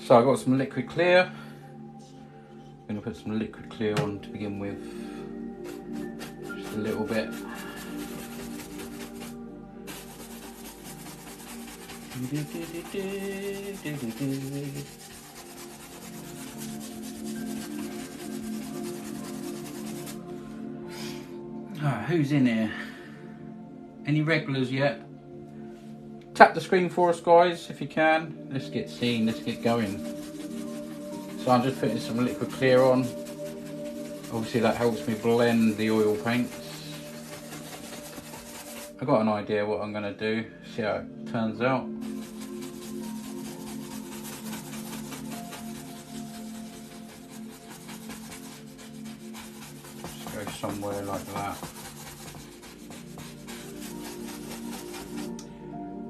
So I've got some liquid clear. I'm going to put some liquid clear on to begin with. Just a little bit. Who's in here? Any regulars yet? Tap the screen for us, guys, if you can. Let's get seen, let's get going. So I'm just putting some liquid clear on. Obviously that helps me blend the oil paints. I've got an idea what I'm going to do, see how it turns out. Just go somewhere like that.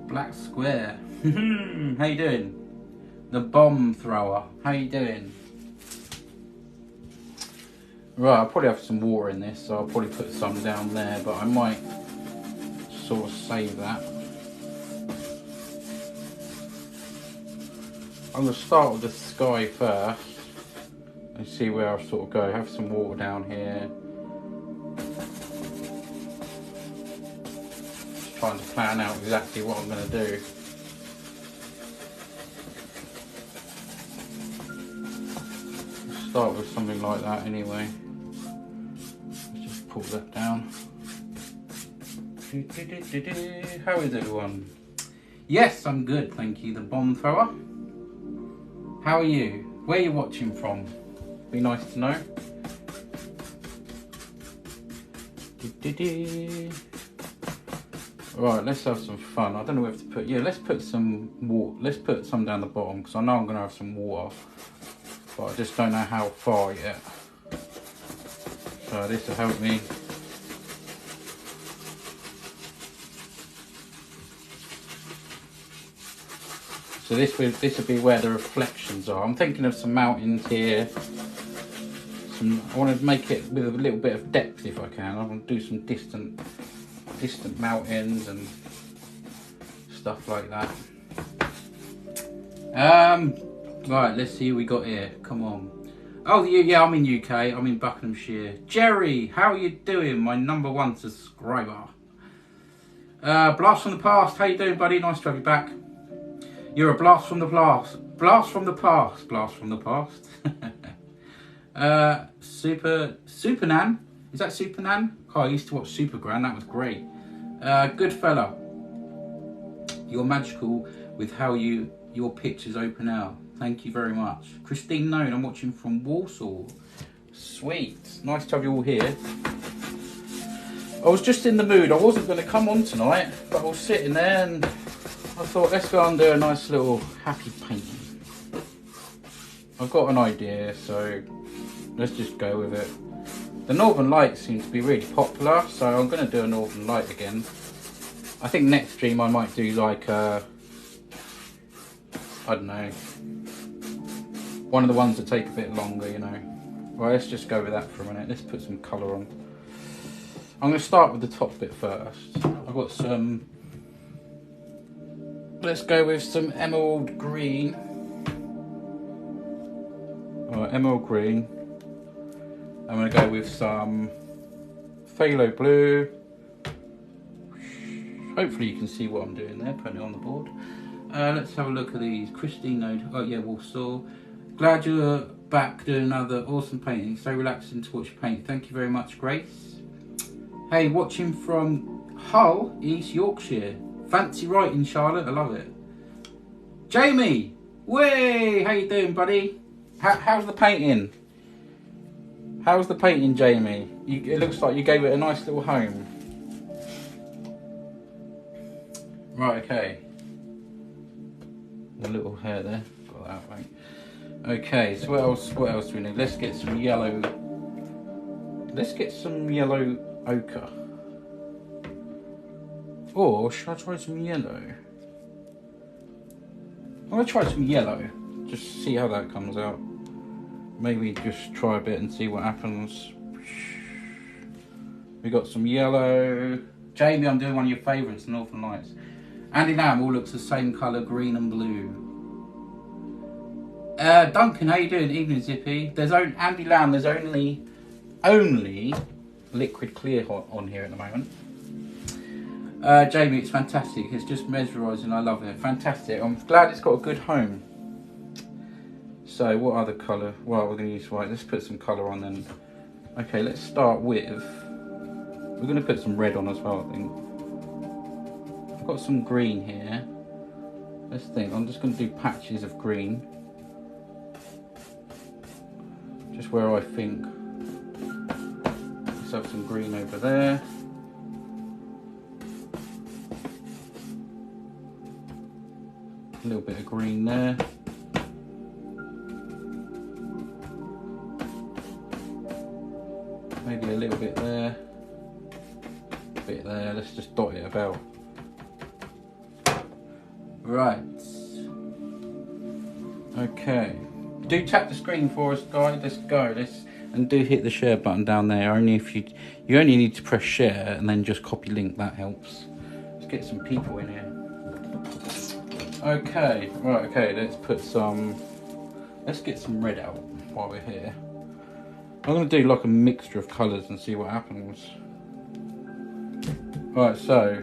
Black square. How you doing? The bomb thrower. How you doing? Right, I'll probably have some water in this, so I'll probably put some down there, but I might sort of save that. I'm going to start with the sky first and see where I sort of go. Have some water down here. Just trying to plan out exactly what I'm going to do. Start with something like that anyway. Let's just pull that down. How is everyone? Yes, I'm good, thank you. The bomb thrower. How are you? Where are you watching from? Be nice to know. Right, let's have some fun. I don't know where to put. Yeah, let's put some water. Let's put some down the bottom because I know I'm going to have some water. But I just don't know how far yet. So this will help me. So this will be where the reflections are. I'm thinking of some mountains here. I want to make it with a little bit of depth if I can. I want to do some distant mountains and stuff like that. Right, let's see who we got here. Come on. Oh, yeah, I'm in UK. I'm in Buckinghamshire. Jerry, how are you doing? My #1 subscriber. Blast from the past. How you doing, buddy? Nice to have you back. You're a blast from the past. Blast from the past. Blast from the past. Super Nan. Is that Super Nan? Oh, I used to watch Super Gran. That was great. Good fella. You're magical with how your pictures open out. Thank you very much. Christine Known, I'm watching from Warsaw. Sweet. Nice to have you all here. I was just in the mood. I wasn't going to come on tonight, but I was sitting there and I thought, let's go and do a nice little happy painting. I've got an idea, so let's just go with it. The Northern Lights seem to be really popular, so I'm going to do a Northern Light again. I think next stream I might do like I don't know, one of the ones that take a bit longer, you know. Well, let's just go with that for a minute. Let's put some colour on. I'm going to start with the top bit first. I've got some, let's go with some emerald green. Emerald green. I'm going to go with some phthalo blue. Hopefully you can see what I'm doing there, putting it on the board. Let's have a look at these. Christine Node. Oh yeah, Warsaw. Glad you're back doing another awesome painting. So relaxing to watch you paint. Thank you very much, Grace. Hey, watching from Hull, East Yorkshire. Fancy writing, Charlotte. I love it. Jamie. Way. How you doing, buddy? How's the painting? How's the painting, Jamie? It looks like you gave it a nice little home. Right, okay. A little hair there. Got that right. Okay, so what else do we need? Let's get some yellow. Let's get some yellow ochre. Or should I try some yellow? I'm gonna try some yellow. Just see how that comes out. Maybe just try a bit and see what happens. We got some yellow. Jamie, I'm doing one of your favourites, Northern Lights. Andy Lamb all looks the same colour, green and blue. Duncan, how you doing? Evening, Zippy. There's only Andy Lamb. There's only liquid clear on here at the moment. Jamie, it's fantastic. It's just mesmerising. I love it. Fantastic. I'm glad it's got a good home. So, what other colour? Well, we're going to use white. Let's put some colour on then. Okay, let's start with. We're going to put some red on as well, I think. I've got some green here. Let's think. I'm just going to do patches of green. Just where I think. Let's have some green over there. A little bit of green there. Maybe a little bit there. A bit there. Let's just dot it about. Right. Okay. Do tap the screen for us, guys. Let's go. And do hit the share button down there. Only if you only need to press share and then just copy link. That helps. Let's get some people in here. Okay. Right. Okay. Let's get some red out while we're here. I'm going to do like a mixture of colours and see what happens. Right, so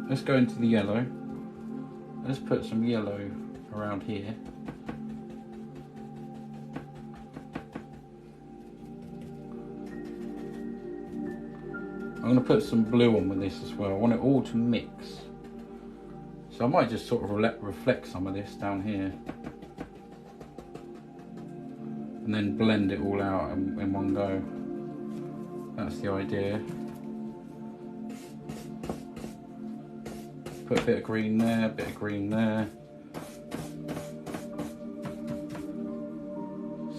let's go into the yellow. Let's put some yellow around here. I'm going to put some blue on with this as well. I want it all to mix. So I might just sort of reflect some of this down here. And then blend it all out in one go. That's the idea. Put a bit of green there, a bit of green there.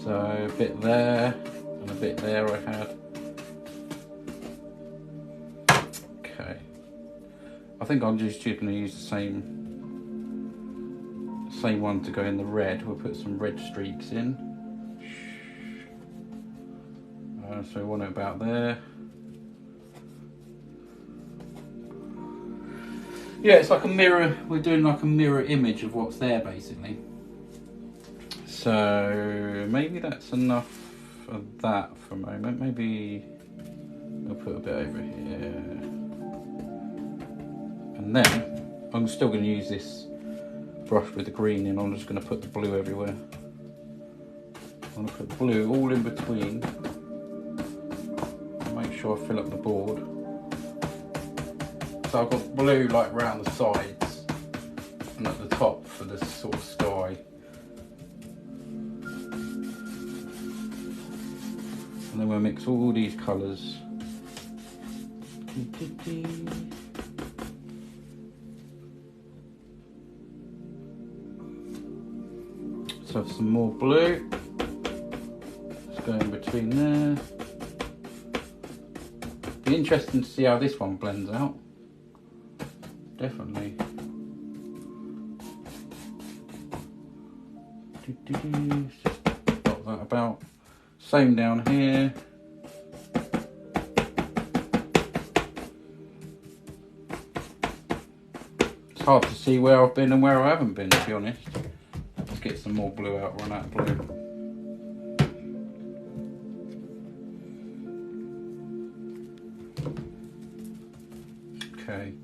So a bit there, and a bit there I had. Okay. I think I'm just going to use the same one to go in the red. We'll put some red streaks in. So we want it about there. Yeah, it's like a mirror. We're doing like a mirror image of what's there, basically. So maybe that's enough of that for a moment. Maybe I'll put a bit over here. And then I'm still going to use this brush with the green in. I'm just going to put the blue everywhere. I'm going to put blue all in between. Make sure I fill up the board. So I've got blue like round the sides and at the top for this sort of sky. And then we'll mix all these colours. So have some more blue. Let's go in between there. Be interesting to see how this one blends out. Definitely. Just dot that about. Same down here. It's hard to see where I've been and where I haven't been, to be honest. Let's get some more blue out, run out of blue. Okay,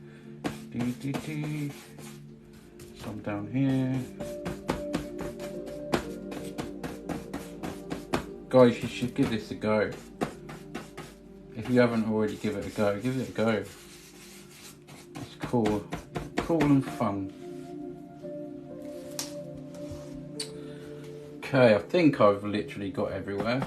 some down here. Guys, you should give this a go. If you haven't already, give it a go. Give it a go. It's cool and fun. Okay, I think I've literally got everywhere.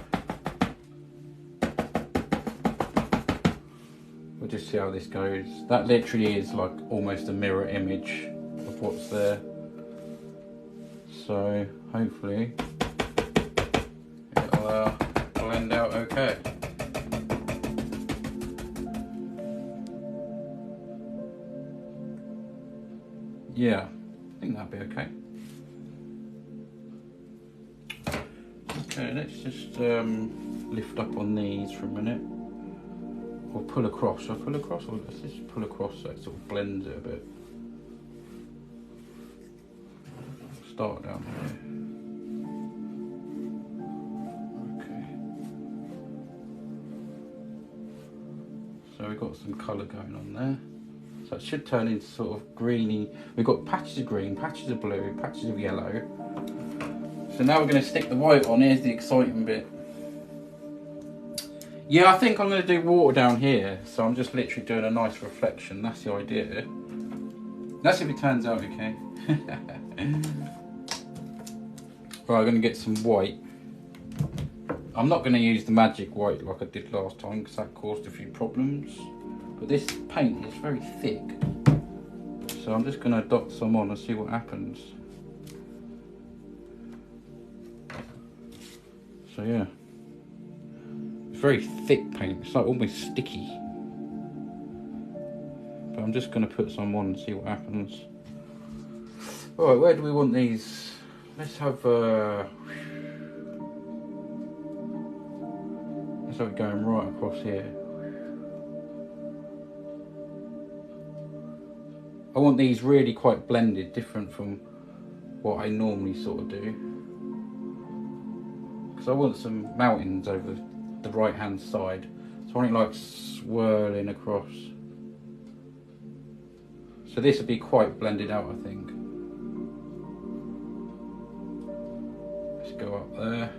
We'll just see how this goes. That literally is like almost a mirror image of what's there. So hopefully it'll blend out okay. Yeah, I think that'll be okay. Okay, let's just lift up on these for a minute. Or pull across. Shall I pull across? Or let's just pull across so it sort of blends it a bit. Start down here. So we've got some colour going on there. So it should turn into sort of greeny. We've got patches of green, patches of blue, patches of yellow. So now we're going to stick the white on. Here's the exciting bit. Yeah, I think I'm going to do water down here. So I'm just literally doing a nice reflection. That's the idea. That's if it turns out okay. Right, I'm going to get some white. I'm not going to use the magic white like I did last time because that caused a few problems. But this paint is very thick. So I'm just going to dot some on and see what happens. So yeah. It's very thick paint. It's like almost sticky. But I'm just going to put some on and see what happens. Alright, where do we want these? Let's have it going right across here. I want these really quite blended, different from what I normally sort of do. Because I want some mountains over the right hand side. So I want it like swirling across. So this would be quite blended out, I think. Let's go up there.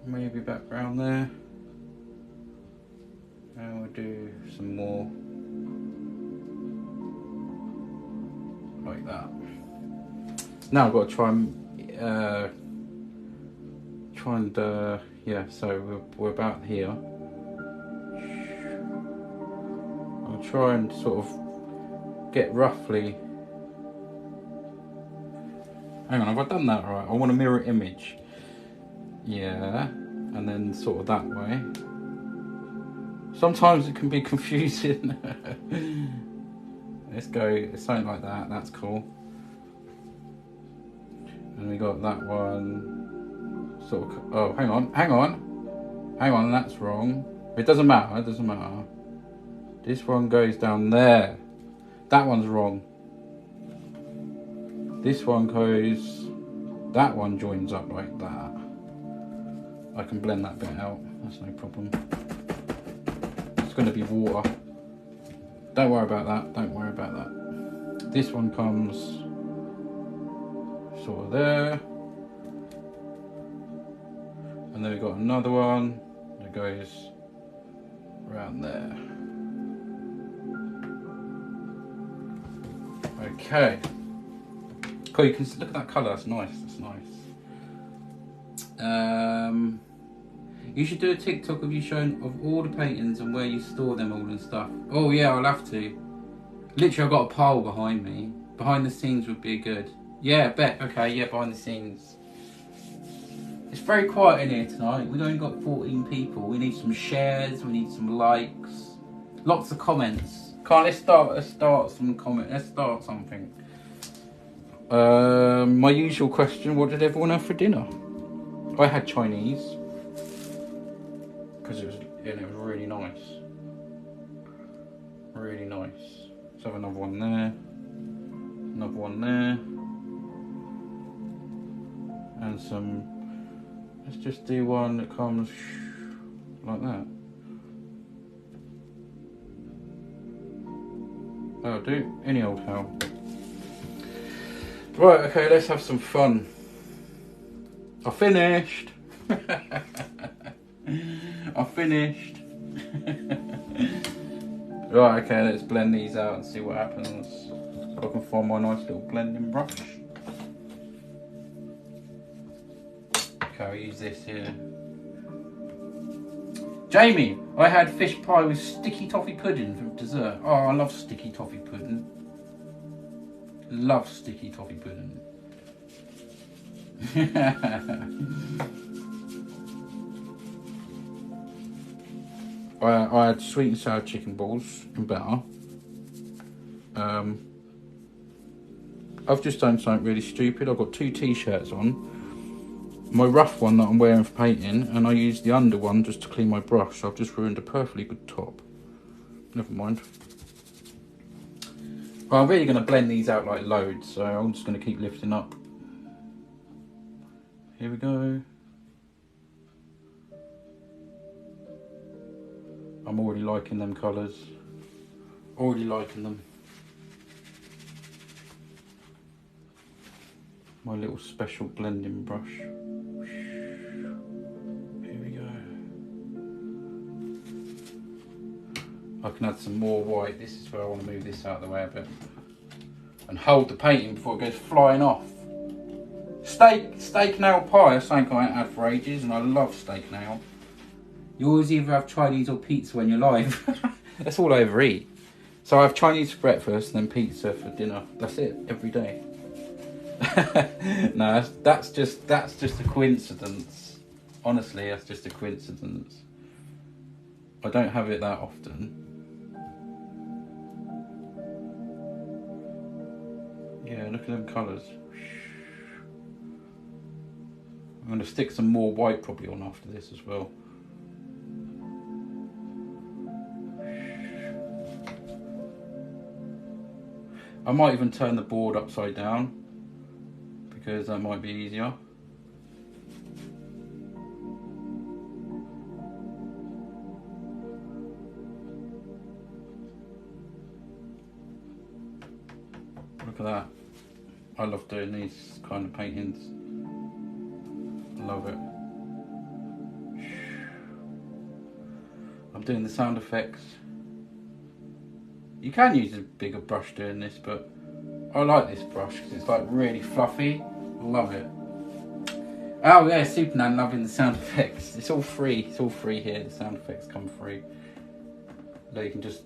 Maybe back round there. And we'll do some more. Like that. Now I've got to try and yeah, so we're about here. I'll try and sort of get roughly. Hang on, have I done that right? I want a mirror image. Yeah, and then sort of that way. Sometimes it can be confusing. Let's go something like that. That's cool. And we got that one. Sort of. Oh, hang on. That's wrong. It doesn't matter. It doesn't matter. This one goes down there. That one's wrong. This one goes. That one joins up like that. I can blend that bit out. That's no problem. It's going to be water. Don't worry about that. Don't worry about that. This one comes sort of there. And then we've got another one that goes around there. Okay. Cool, you can look at that colour, that's nice, that's nice. You should do a TikTok of you showing of all the paintings and where you store them all and stuff. Oh yeah, I'll have to. Literally, I've got a pile behind me. Behind the scenes would be good. Yeah, bet. Okay, yeah, behind the scenes. It's very quiet in here tonight. We've only got 14 people. We need some shares. We need some likes. Lots of comments. Let's start some comment. Let's start something. My usual question: what did everyone have for dinner? I had Chinese because it was really nice. Really nice. Let's have another one there. Another one there. And some. Let's just do one that comes like that. That'll do. Any old how. Right, okay, let's have some fun. I finished. I finished. Right, okay, let's blend these out and see what happens. So I can find my nice little blending brush. Okay, I'll use this here. Jamie, I had fish pie with sticky toffee pudding for dessert. Oh, I love sticky toffee pudding. Love sticky toffee pudding. I had sweet and sour chicken balls in batter. I've just done something really stupid. I've got 2 t-shirts on. My rough one that I'm wearing for painting, and I used the under one just to clean my brush. I've just ruined a perfectly good top. Never mind. Well, I'm really going to blend these out like loads, so I'm just going to keep lifting up. Here we go. I'm already liking them colours. Already liking them. My little special blending brush. Here we go. I can add some more white. This is where I want to move this out of the way a bit. And hold the painting before it goes flying off. Steak nail pie is something I ain't had for ages, and I love steak nail. You always either have Chinese or pizza when you're live. That's all I ever eat. So I have Chinese for breakfast and then pizza for dinner. That's it, every day. No, that's just a coincidence. Honestly, that's just a coincidence. I don't have it that often. Yeah, look at them colours. I'm going to stick some more white probably on after this as well. I might even turn the board upside down because that might be easier. Look at that. I love doing these kind of paintings. Love it. I'm doing the sound effects. You can use a bigger brush doing this, but I like this brush because it's like really fluffy. Love it. Oh yeah, Superman loving the sound effects. It's all free. It's all free here. The sound effects come free. So you can just,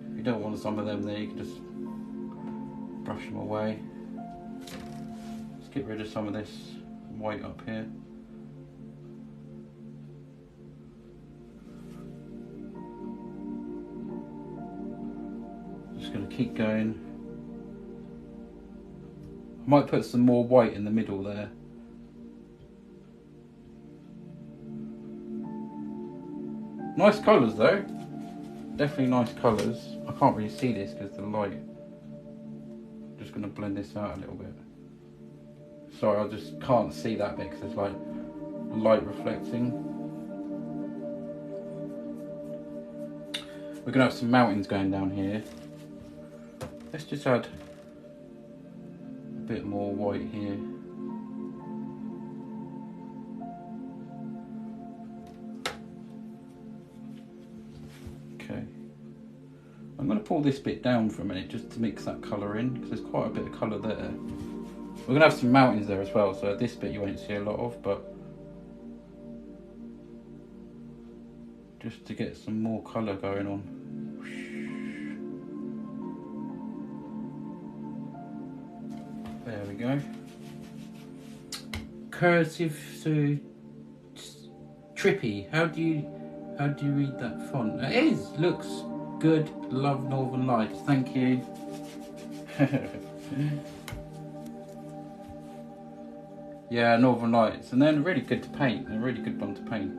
if you don't want some of them there, you can just brush them away. Let's get rid of some of this white up here. Just going to keep going. I might put some more white in the middle there. Nice colours though. Definitely nice colours. I can't really see this because of the light. I'm just going to blend this out a little bit. Sorry, I just can't see that bit because there's like light reflecting. We're going to have some mountains going down here. Let's just add a bit more white here. Okay. I'm going to pull this bit down for a minute just to mix that colour in because there's quite a bit of colour there. We're going to have some mountains there as well, so this bit you won't see a lot of, but just to get some more colour going on. There we go. Cursive, so trippy. How do you read that font? It is, looks good. Love Northern Lights. Thank you. Yeah, Northern Lights, and they're really good to paint. They're a really good one to paint.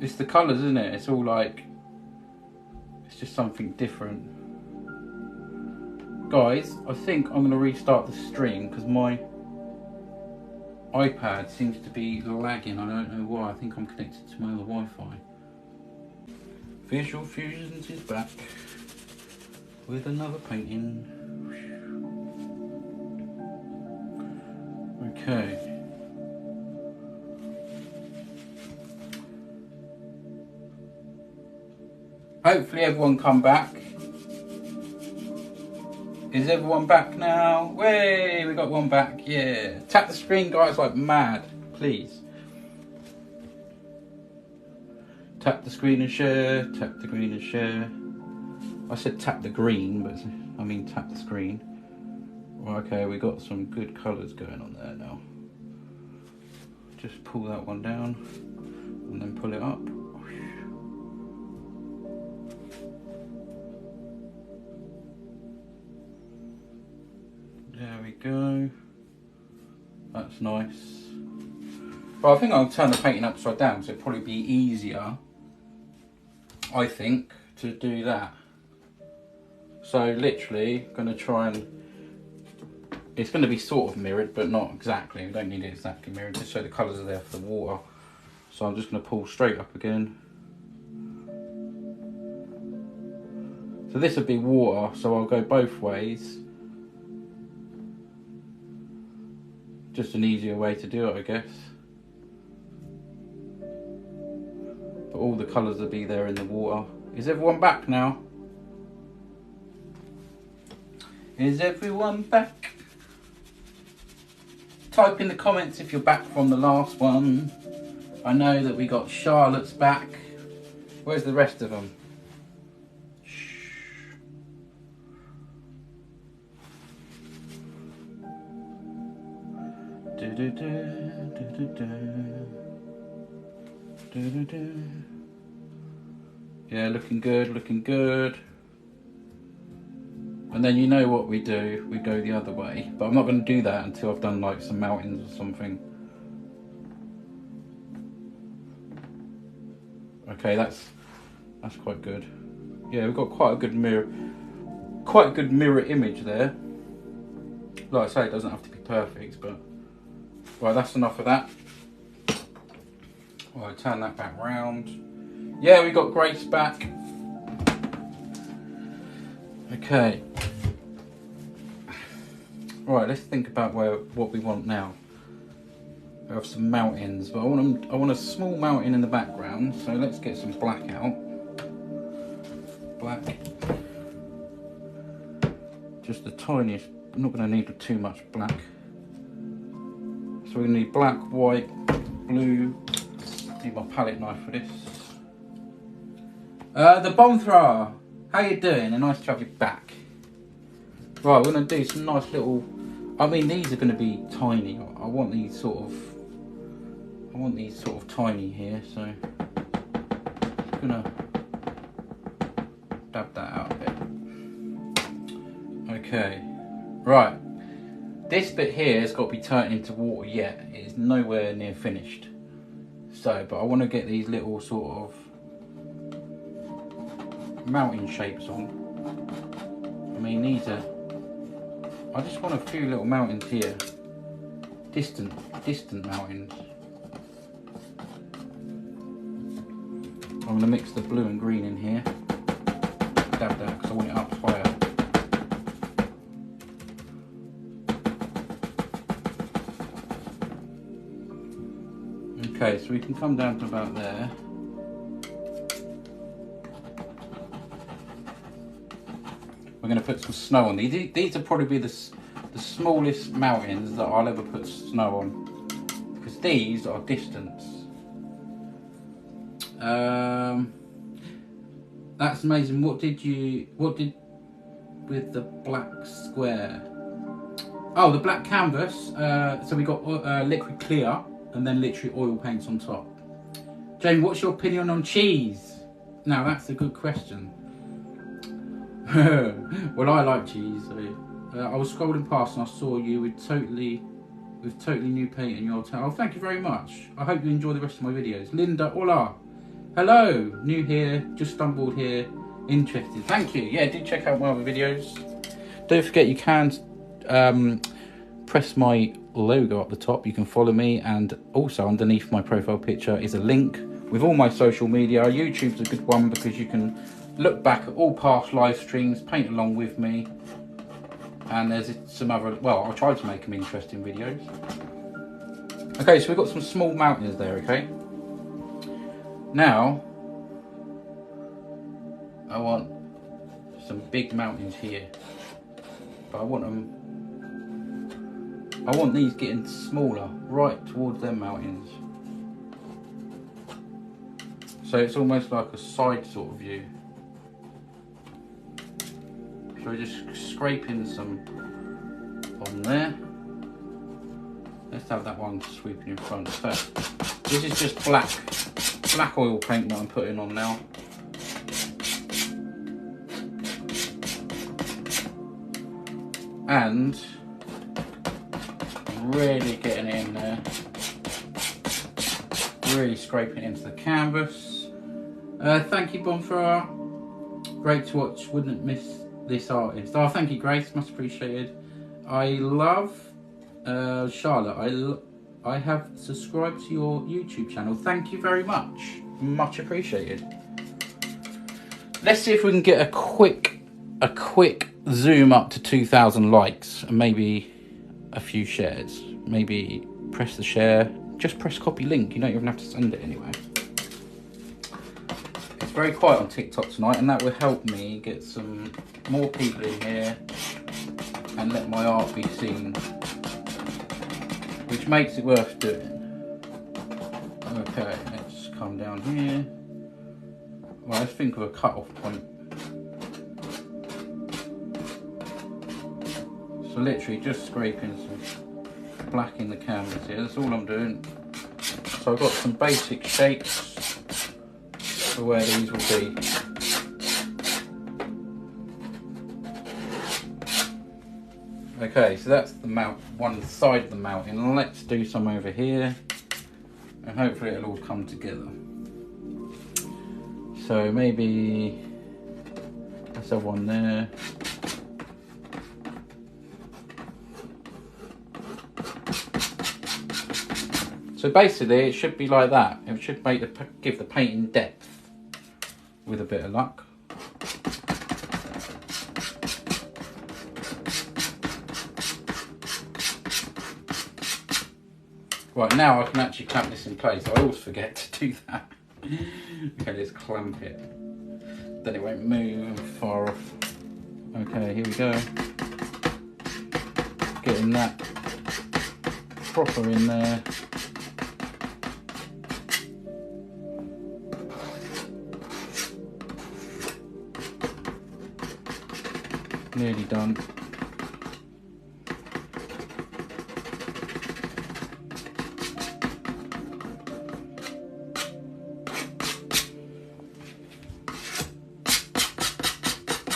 It's the colours, isn't it? It's all like, it's just something different. Guys, I think I'm going to restart the stream because my iPad seems to be lagging. I don't know why. I think I'm connected to my other Wi-Fi. Visual Fusions is back with another painting. Okay. Hopefully everyone come back. Is everyone back now? Way, we got one back, yeah. Tap the screen, guys, like mad, please. Tap the screen and share, tap the green and share. I said tap the green, but I mean tap the screen. Okay, we got some good colours going on there now. Just pull that one down and then pull it up. There we go. That's nice. Well, I think I'll turn the painting upside down, so it'll probably be easier, I think, to do that. So literally, I'm going to try and It's going to be sort of mirrored, but not exactly. We don't need it exactly mirrored, just so the colours are there for the water. So I'm just going to pull straight up again. So this would be water, so I'll go both ways. Just an easier way to do it, I guess. But all the colours will be there in the water. Is everyone back now? Is everyone back? Type in the comments if you're back from the last one. I know that we got Charlotte's back. Where's the rest of them? Yeah, looking good, looking good. And then you know what we do, we go the other way. But I'm not going to do that until I've done like some mountains or something. Okay, that's quite good. Yeah, we've got quite a good mirror image there. Like I say, it doesn't have to be perfect, but right, that's enough of that. Well, turn that back round. Yeah, we got Grace back. Okay. Right, let's think about what we want now. We have some mountains, but I want a small mountain in the background. So let's get some black out. Black. Just the tiniest. I'm not going to need too much black. So we're going to need black, white, blue. Need my palette knife for this. The Bomb Thrower. How you doing? And nice to have you back. Right, we're going to do some nice little. I mean, these are going to be tiny. I want these sort of tiny here. So I'm gonna dab that out a bit. Okay. Right. This bit here has got to be turned into water yet. It is nowhere near finished. So, but I want to get these little sort of mountain shapes on. I mean, these are. I just want a few little mountains here. Distant mountains. I'm going to mix the blue and green in here. Dab that because I want it up higher. Okay, so we can come down to about there. We're going to put some snow on these. These will probably be the smallest mountains that I'll ever put snow on, because these are distance. That's amazing. What did with the black square? Oh, the black canvas. So we got liquid clear and then literally oil paints on top. Jane, what's your opinion on cheese? Now that's a good question. Well, I like cheese. So, I was scrolling past and I saw you with totally new paint in your hotel. Oh, thank you very much. I hope you enjoy the rest of my videos. Linda, hola. Hello, new here, just stumbled here, interested. Thank you. Yeah, do check out my other videos. Don't forget you can press my logo up the top. You can follow me, and also underneath my profile picture is a link with all my social media. YouTube's a good one because you can look back at all past live streams, paint along with me, and there's some other, well, I'll try to make them interesting videos. Okay, so we've got some small mountains there, okay? Now, I want some big mountains here, but I want these getting smaller, right towards them mountains. So it's almost like a side sort of view. So we're just scraping some on there. Let's have that one sweeping in front. So this is just black oil paint that I'm putting on now. And really getting it in there. Really scraping it into the canvas. Thank you, Bonfire. Great to watch, wouldn't miss this artist. Oh, thank you, Grace, much appreciated. I love Charlotte. I have subscribed to your YouTube channel. Thank you very much. Much appreciated. Let's see if we can get a quick zoom up to 2,000 likes and maybe a few shares. Maybe press the share. Just press copy link. You don't even have to send it anyway. It's very quiet on TikTok tonight, and that will help me get some more people in here and let my art be seen, which makes it worth doing. Okay, let's come down here. Well, let's think of a cut-off point. So literally just scraping some black in the canvas here. That's all I'm doing. So I've got some basic shapes for where these will be. Okay, so that's the mount, one side of the mountain. Let's do some over here, and hopefully it'll all come together. So maybe let's have one there. So basically it should be like that. It should give the painting depth with a bit of luck. Right, now I can actually clamp this in place. I always forget to do that. Okay, let's clamp it. Then it won't move far off. Okay, here we go. Getting that proper in there. Nearly done.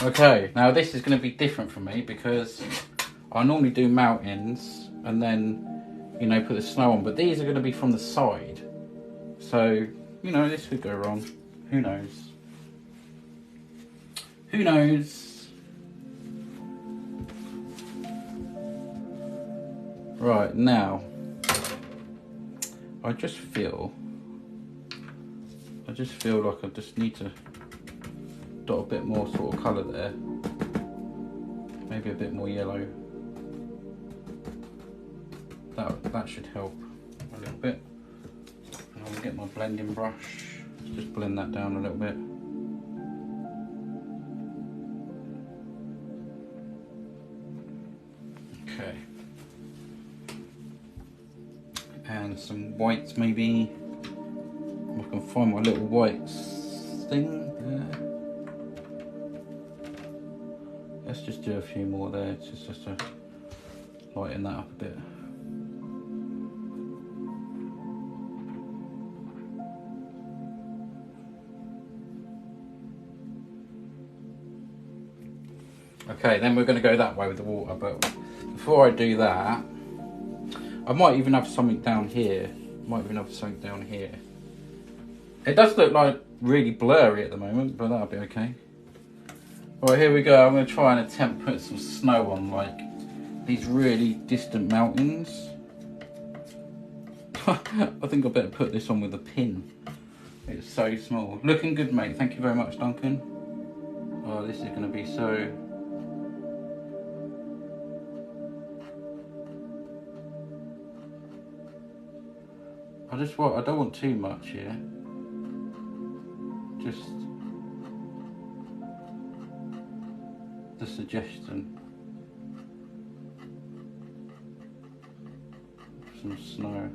Okay, now this is going to be different for me because I normally do mountains and then, you know, put the snow on, but these are going to be from the side. So, you know, this could go wrong. Who knows? Who knows? Right, now, I just feel like I just need to dot a bit more sort of colour there, maybe a bit more yellow. That should help a little bit. And I'll get my blending brush, just blend that down a little bit. Okay, and some whites maybe. If I can find my little whites thing there. Let's just do a few more there, just to lighten that up a bit. Okay, then we're going to go that way with the water, but before I do that, I might even have something down here. It does look like really blurry at the moment, but that'll be okay. Right, here we go. I'm going to try and attempt to put some snow on like these really distant mountains. I think I better put this on with a pin. It's so small. Looking good, mate. Thank you very much, Duncan. Oh, this is going to be so... I don't want too much here. Just the suggestion. Some snow.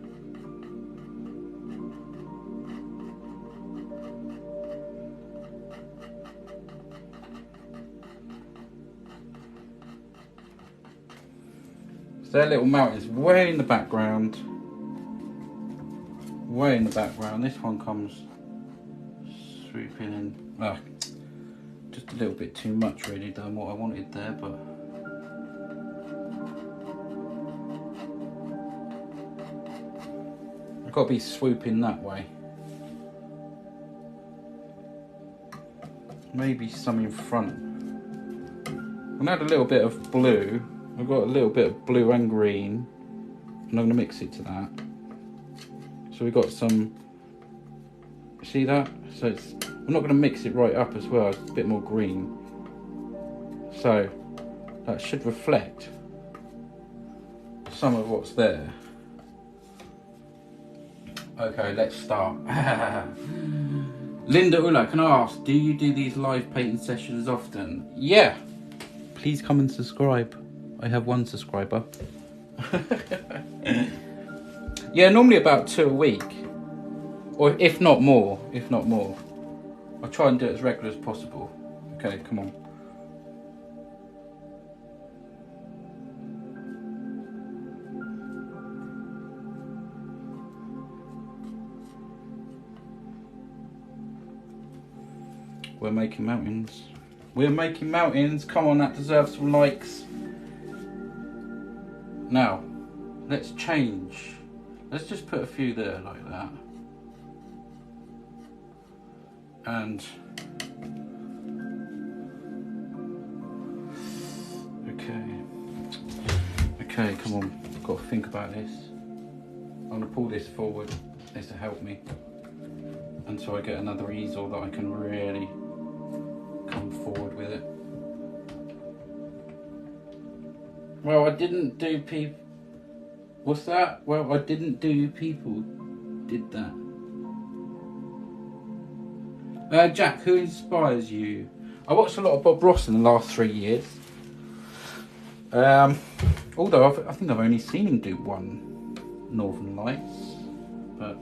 So their little mountains way in the background. Way in the background. This one comes swooping in. Ah, just a little bit too much really, done what I wanted there, but I've got to be swooping that way. Maybe some in front. I'm gonna add a little bit of blue I've got a little bit of blue and green, and I'm going to mix it to that. So we've got some, see that? So it's, I'm not going to mix it right up as well, it's a bit more green. So that should reflect some of what's there. Okay, let's start. Linda Ulla, can I ask, do you do these live painting sessions often? Yeah. Please come and subscribe. I have 1 subscriber. Yeah, normally about 2 a week. Or if not more, I try and do it as regular as possible. Okay, come on. We're making mountains. We're making mountains. Come on, that deserves some likes. Now, let's change. Let's just put a few there like that. And okay, come on. I've got to think about this. I'm gonna pull this forward. This will help me until I get another easel that I can really come forward with it. Well, I didn't do people. What's that? Well, I didn't do people did that. Jack, who inspires you? I watched a lot of Bob Ross in the last 3 years. Although I think I've only seen him do one Northern Lights, but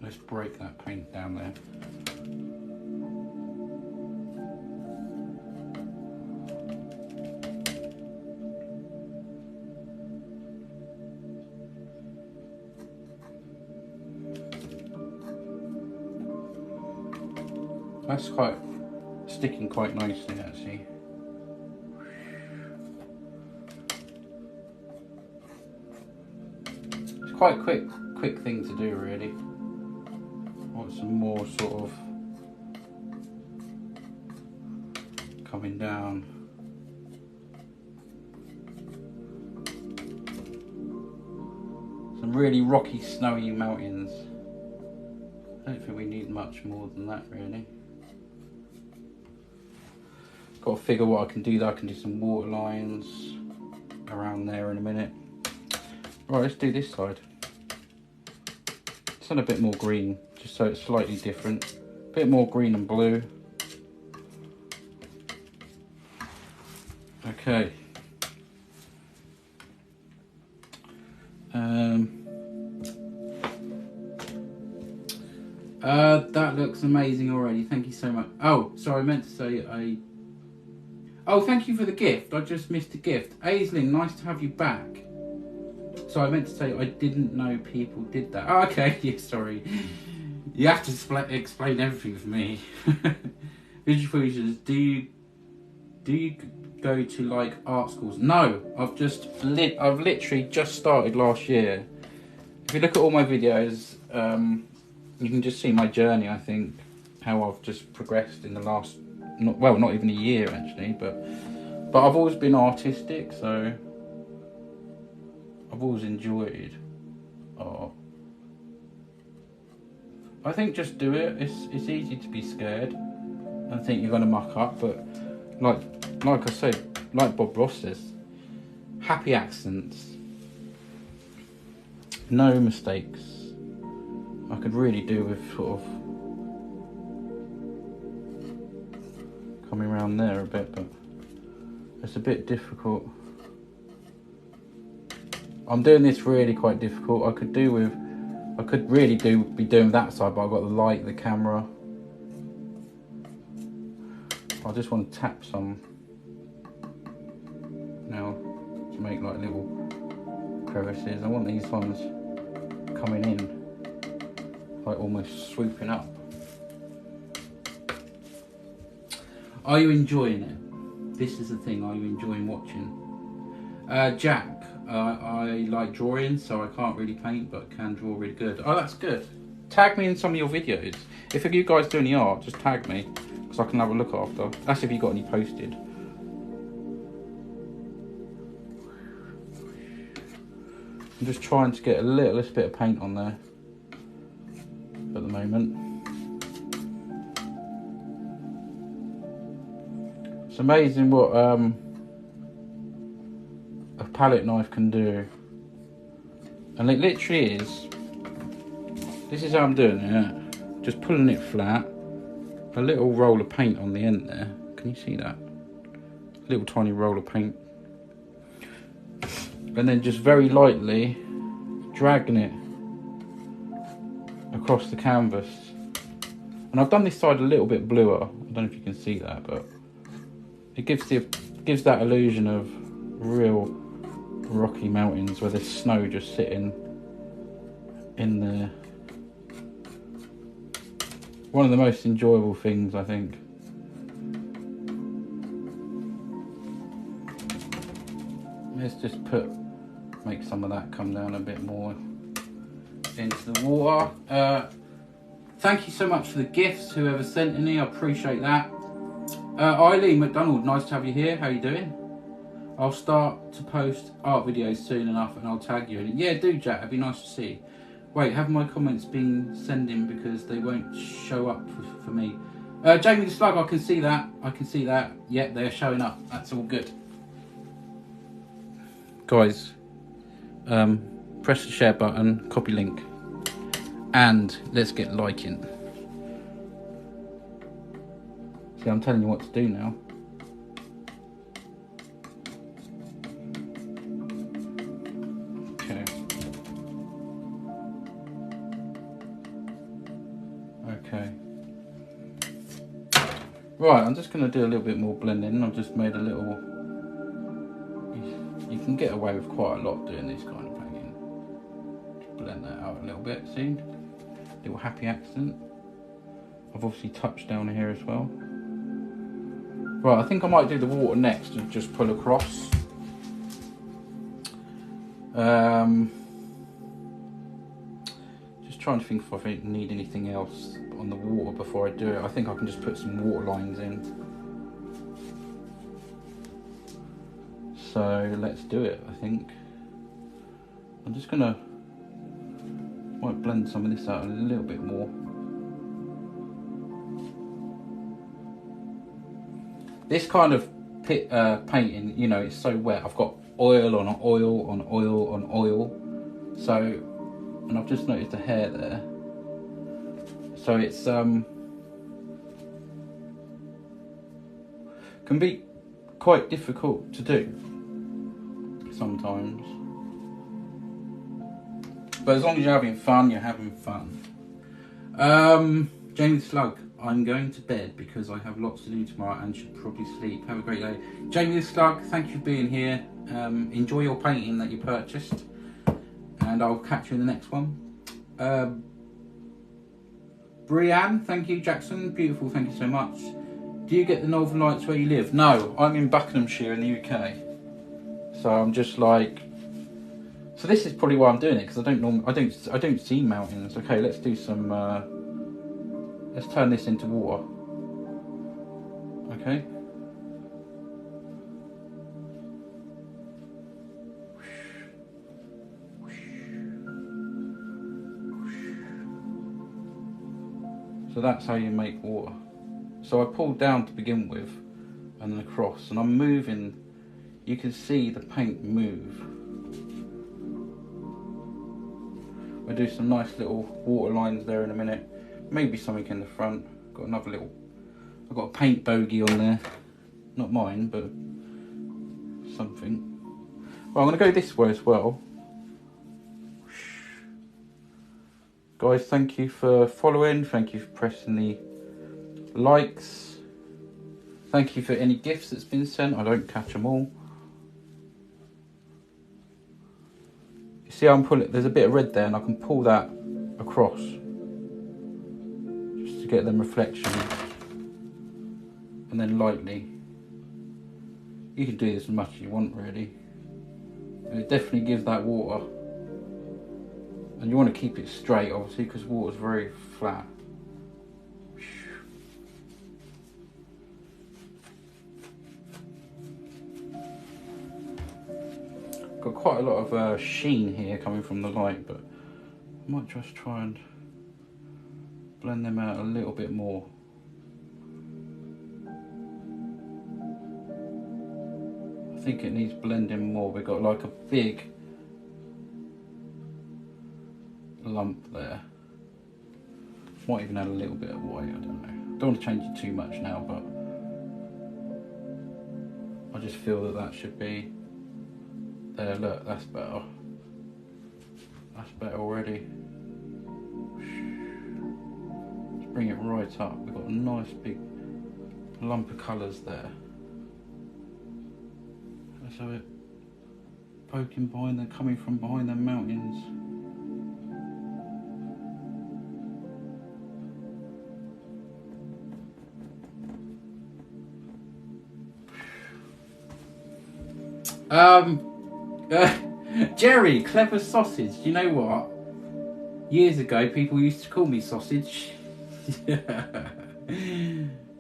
let's break that paint down there. That's quite sticking quite nicely actually. It's quite a quick thing to do really. I want some more sort of coming down. Some really rocky, snowy mountains. I don't think we need much more than that really. Got to figure what I can do there. I can do some water lines around there in a minute. Right, let's do this side. Let's add a bit more green, just so it's slightly different. A bit more green and blue. Okay. That looks amazing already. Thank you so much. Oh, sorry, I meant to say Oh, thank you for the gift. I just missed a gift. Aisling, nice to have you back. So I meant to say I didn't know people did that. Oh, okay, yeah, sorry. You have to explain everything for me. Visual Fusions, do you go to like art schools? No, I've literally just started last year. If you look at all my videos, you can just see my journey, I think, how I've just progressed in the last, not even a year actually, but I've always been artistic, so I've always enjoyed art. I think just do it. It's easy to be scared and think you're going to muck up, but like I say, like Bob Ross says, happy accidents, no mistakes. I could really do with sort of coming around there a bit, but it's a bit difficult. I'm doing this really quite difficult. I could really be doing that side, but I've got the light, the camera. I just want to tap some now to make like little crevices. I want these ones coming in, like almost swooping up. Are you enjoying it? This is the thing, are you enjoying watching? Jack, I like drawing, so I can't really paint, but can draw really good. Oh, that's good. Tag me in some of your videos. If you guys do any art, just tag me, because I can have a look after. That's if you got any posted. I'm just trying to get a little bit of paint on there at the moment. It's amazing what a palette knife can do. And it literally is, this is how I'm doing it, just pulling it flat, a little roll of paint on the end there, can you see that? Little tiny roll of paint. And then just very lightly dragging it across the canvas. And I've done this side a little bit bluer, I don't know if you can see that, but it gives that illusion of real rocky mountains where there's snow just sitting in there. One of the most enjoyable things, I think. Let's just make some of that come down a bit more into the water. Thank you so much for the gifts, whoever sent any, I appreciate that. Eileen McDonald, nice to have you here, how you doing? I'll start to post art videos soon enough and I'll tag you in it. Yeah, do Jack, it'd be nice to see. Wait, have my comments been sending because they won't show up for me? Jamie the Slug, I can see that. Yep, they're showing up. That's all good. Guys, press the share button, copy link, and let's get liking. See, I'm telling you what to do now. Okay. Right, I'm just going to do a little bit more blending. I've just made a little... You can get away with quite a lot doing this kind of painting. Just blend that out a little bit, see? Little happy accent. I've obviously touched down here as well. Right, I think I might do the water next and just pull across. Just trying to think if I need anything else on the water before I do it. I think I can just put some water lines in. So let's do it, I think. I'm just gonna might blend some of this out a little bit more. This kind of painting, you know, it's so wet. I've got oil on oil on oil on oil. So, and I've just noticed the hair there. So it's can be quite difficult to do sometimes. But as long as you're having fun, you're having fun. Jamie the Slug, I'm going to bed because I have lots to do tomorrow and should probably sleep. Have a great day. Jamie the Slug, thank you for being here. Enjoy your painting that you purchased. And I'll catch you in the next one. Brianne, thank you. Jackson, beautiful, thank you so much. Do you get the Northern Lights where you live? No, I'm in Buckinghamshire in the UK. So I'm just like... So this is probably why I'm doing it, because I don't see mountains. Okay, let's do some... let's turn this into water. Okay. So that's how you make water. So I pulled down to begin with, and then across, and I'm moving. You can see the paint move. I'll do some nice little water lines there in a minute. Maybe something in the front. Got another little, I've got a paint bogey on there. Not mine, but something. Well, I'm gonna go this way as well. Guys, thank you for following. Thank you for pressing the likes. Thank you for any gifts that's been sent. I don't catch them all. You see how I'm pulling, there's a bit of red there and I can pull that across. Just to get them reflections. And then lightly. You can do this as much as you want really. And it definitely gives that water. And you want to keep it straight obviously because water's very flat. quite a lot of sheen here coming from the light, but I might just try and blend them out a little bit more. I think it needs blending more. We've got like a big lump there. Might even add a little bit of white, I don't know. Don't want to change it too much now, but I just feel that that should be there. Look, that's better. That's better already. Let's bring it right up. We've got a nice big lump of colours there. Let's have it poking behind them, coming from behind the mountains. Jerry, clever sausage. You know what? Years ago, people used to call me sausage.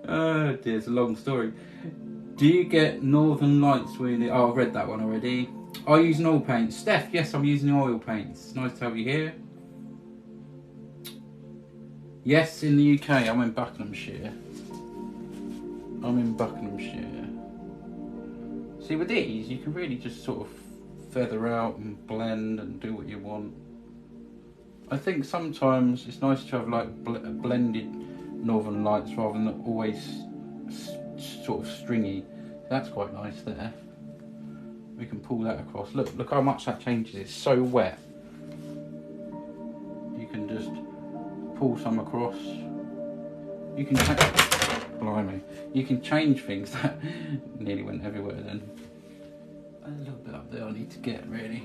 Oh dear, it's a long story. Do you get northern lights when? Oh, I've read that one already. I use an oil paint. Steph, yes, I'm using oil paints. Nice to have you here. Yes, in the UK. I'm in Buckinghamshire. See, with these, you can really just sort of feather out and blend and do what you want. I think sometimes it's nice to have like blended northern lights rather than always sort of stringy. That's quite nice there. We can pull that across. Look how much that changes. It's so wet. You can just pull some across. You can blimey. You can change things. That nearly went everywhere then. A little bit up there I need to get really.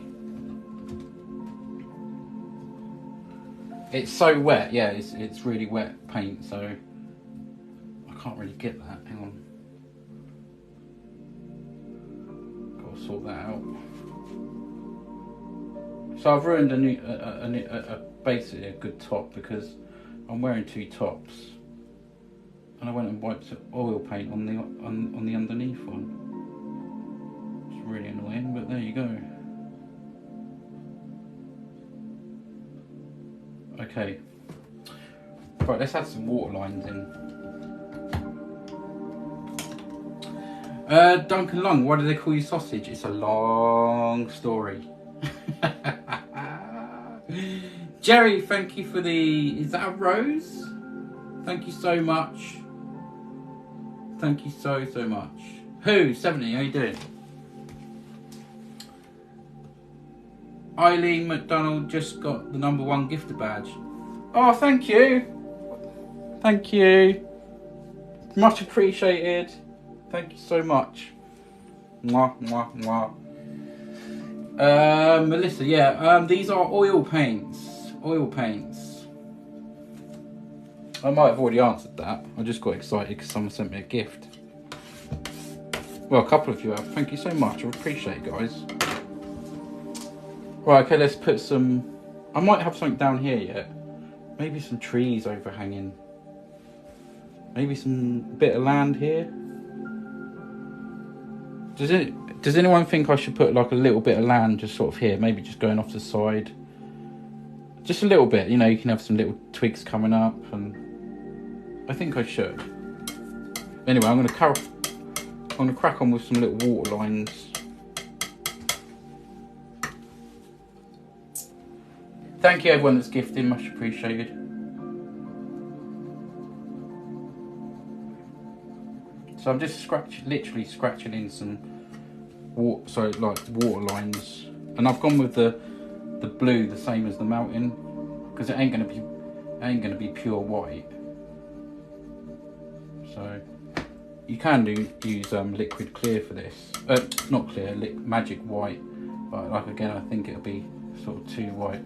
It's so wet, yeah, it's really wet paint, so I can't really get that. Hang on. Gotta sort that out. So I've ruined basically a good top because I'm wearing two tops. And I went and wiped oil paint on the underneath one. It's really annoying, but there you go. Okay. Right, let's add some water lines in. Duncan Long, why do they call you sausage? It's a long story. Jerry, thank you for the... Is that a rose? Thank you so much. Thank you so much. Who? 70, how you doing? Eileen McDonald just got the #1 gifter badge. Oh, thank you. Thank you. Much appreciated. Thank you so much. Mwah, mwah, mwah. Melissa, yeah, these are oil paints. Oil paints. I might have already answered that. I just got excited because someone sent me a gift. Well, a couple of you have. Thank you so much. I appreciate it, guys. Right, okay, let's put some... I might have something down here yet. Maybe some trees overhanging. Maybe some bit of land here. Does anyone think I should put like a little bit of land just sort of here? Maybe just going off the side. Just a little bit, you know, you can have some little twigs coming up, and I think I should. Anyway, I'm going to crack on with some little water lines. Thank you everyone that's gifted, much appreciated. So I'm just literally scratching in some water lines, and I've gone with the blue, the same as the mountain, because it ain't gonna be pure white. So you can use liquid clear for this. Not clear, magic white, but like again, I think it'll be sort of too white.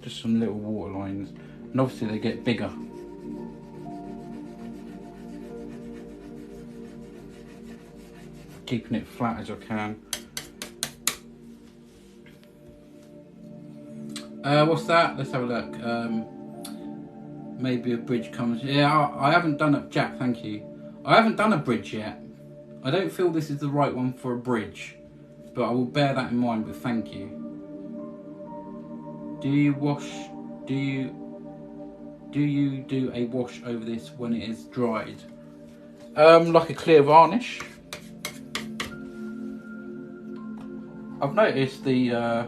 Just some little water lines, and obviously they get bigger. Keeping it flat as I can. What's that? Let's have a look. Maybe a bridge comes. Yeah, I haven't done it, Jack. Thank you. I haven't done a bridge yet. I don't feel this is the right one for a bridge, but I will bear that in mind, but thank you. Do you do a wash over this when it is dried? Like a clear varnish. I've noticed the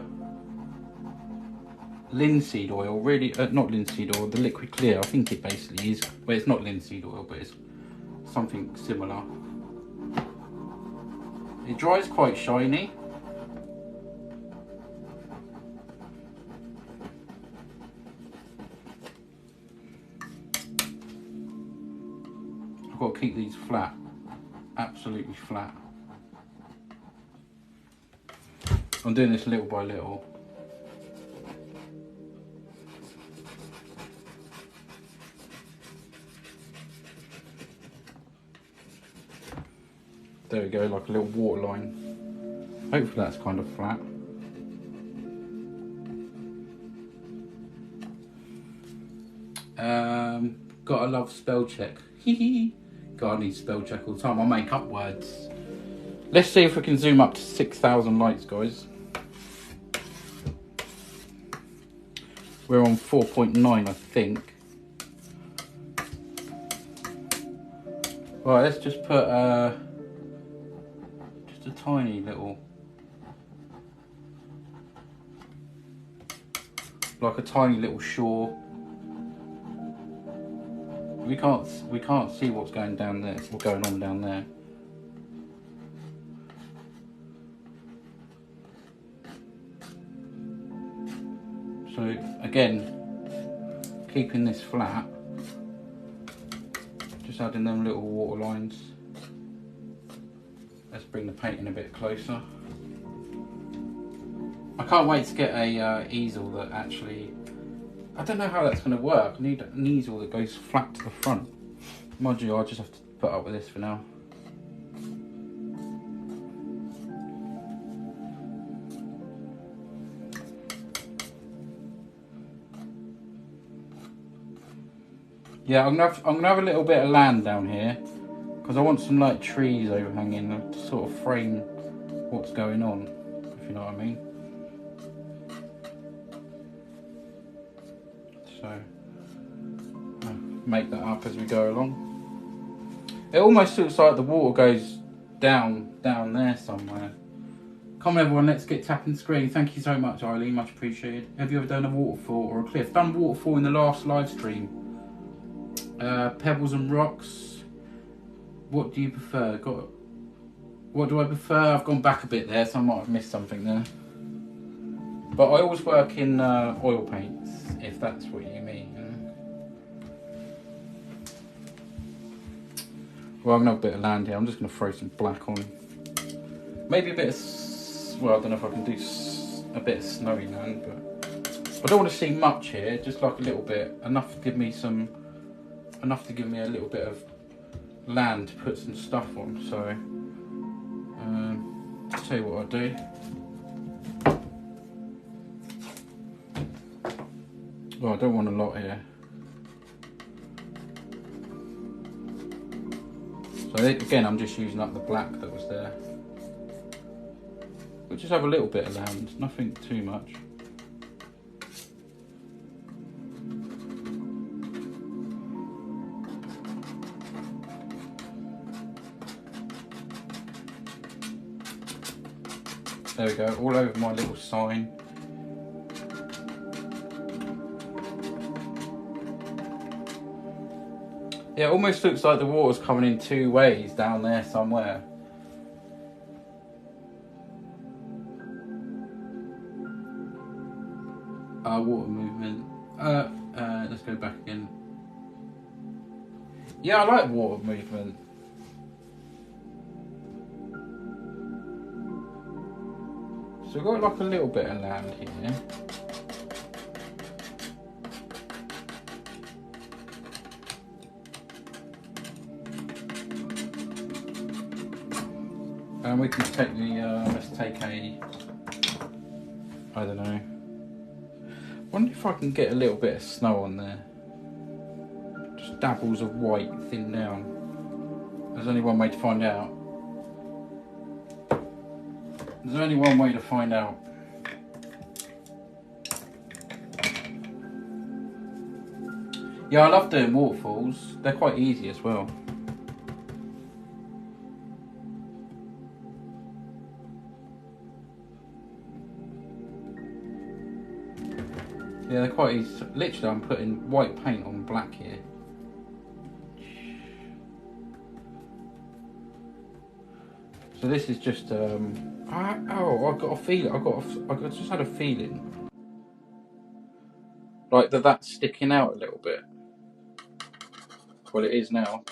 linseed oil, really, not linseed oil, the liquid clear, I think it basically is, well, it's not linseed oil, but it's something similar. It dries quite shiny. I've got to keep these flat, absolutely flat. I'm doing this little by little. There we go, like a little water line. Hopefully that's kind of flat. Gotta love spell check. God, I need spell check all the time. I make up words. Let's see if we can zoom up to 6,000 lights, guys. We're on 4.9, I think. Right, let's just put just a tiny little, like a tiny little shore. We can't see what's going down there. What's going on down there. So again, keeping this flat, just adding them little water lines. Let's bring the painting a bit closer. I can't wait to get a easel that actually, I don't know how that's going to work. I need an easel that goes flat to the front. Mind you, I'll just have to put up with this for now. Yeah, I'm gonna have a little bit of land down here because I want some like trees overhanging to sort of frame what's going on, if you know what I mean. So make that up as we go along. It almost looks like the water goes down there somewhere. Come on everyone, let's get tapping the screen. Thank you so much, Eileen, much appreciated. Have you ever done a waterfall or a cliff? Done waterfall in the last live stream. Pebbles and rocks. What do you prefer? What do I prefer? I've gone back a bit there, so I might have missed something there. But I always work in oil paints, if that's what you mean. Well, I'm gonna have a bit of land here. I'm just gonna throw some black on. Maybe a bit of, well, I don't know if I can do a bit of snowy land, but I don't want to see much here. Just like a little bit, enough to give me a little bit of land to put some stuff on. So, I'll tell you what I'll do. Well, I don't want a lot here. So again, I'm just using up the black that was there. We'll just have a little bit of land, nothing too much. There we go, all over my little sign. Yeah, it almost looks like the water's coming in two ways down there somewhere. Water movement. Let's go back again. Yeah, I like water movement. So we've got like a little bit of land here. And we can take the, let's take a, I don't know. Wonder if I can get a little bit of snow on there. Just dabbles of white, thin down. There's only one way to find out. There's only one way to find out. Yeah, I love doing waterfalls. They're quite easy as well. Yeah, they're quite easy. Literally, I'm putting white paint on black here. So this is just I got a feeling. I just had a feeling like that's sticking out a little bit. Well, it is now.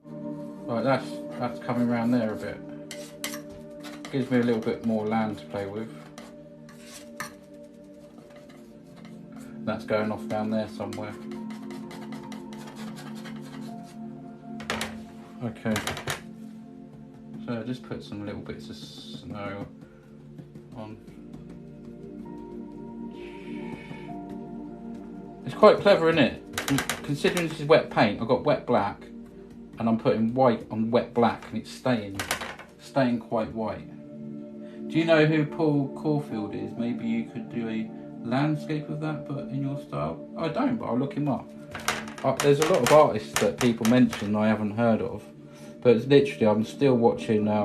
Right, that's coming around there a bit. Gives me a little bit more land to play with. That's going off down there somewhere. Okay. So I just put some little bits of snow on. It's quite clever, isn't it? Considering this is wet paint, I've got wet black and I'm putting white on wet black and it's staying quite white. Do you know who Paul Caulfield is? Maybe you could do a landscape of that, but in your style. I don't, but I'll look him up. There's a lot of artists that people mention I haven't heard of, but it's literally I'm still watching a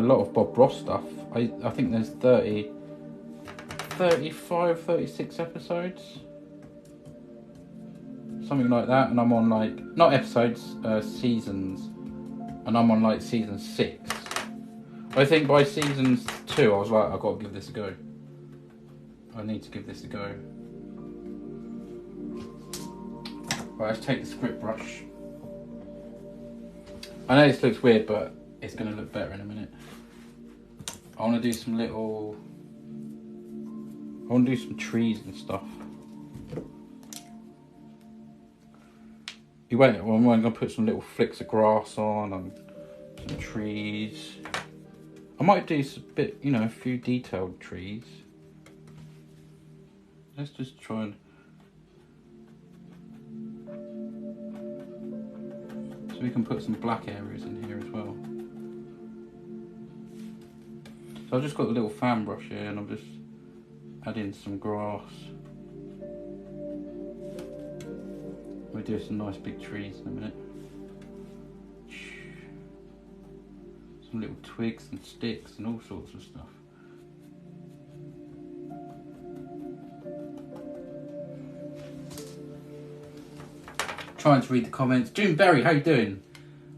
lot of Bob Ross stuff. I think there's 35, 36 episodes, something like that, and I'm on like, not episodes, seasons, and I'm on like season 6. I think by season 2 I was like, I've got to give this a go. I need to give this a go. Right, let's take the script brush. I know this looks weird, but it's going to look better in a minute. I want to do some trees and stuff. I'm going to put some little flicks of grass on and some trees. I might do a bit, a few detailed trees. Let's just try and... So we can put some black areas in here as well. So I've just got the little fan brush here and I'm just adding some grass. We'll do some nice big trees in a minute. Some little twigs and sticks and all sorts of stuff. Trying to read the comments. June Berry, how you doing?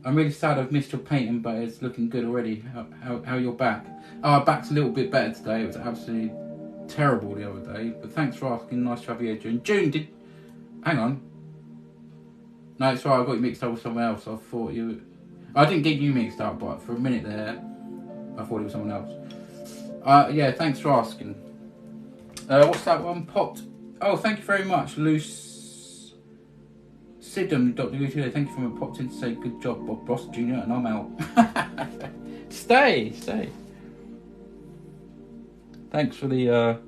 I'm really sad I've missed your painting, but it's looking good already. How your back? Oh, back's a little bit better today. It was absolutely terrible the other day. But thanks for asking. Nice to have you here, June. June, hang on. No, it's right. I got you mixed up with someone else. I thought you... I didn't get you mixed up, but for a minute there, I thought it was someone else. Yeah, thanks for asking. What's that one? Popped. Oh, thank you very much, Luce. Sidham, Dr. Gutierrez, thank you for me. Popped in to say good job, Bob Ross Jr. and I'm out. Stay. Thanks for the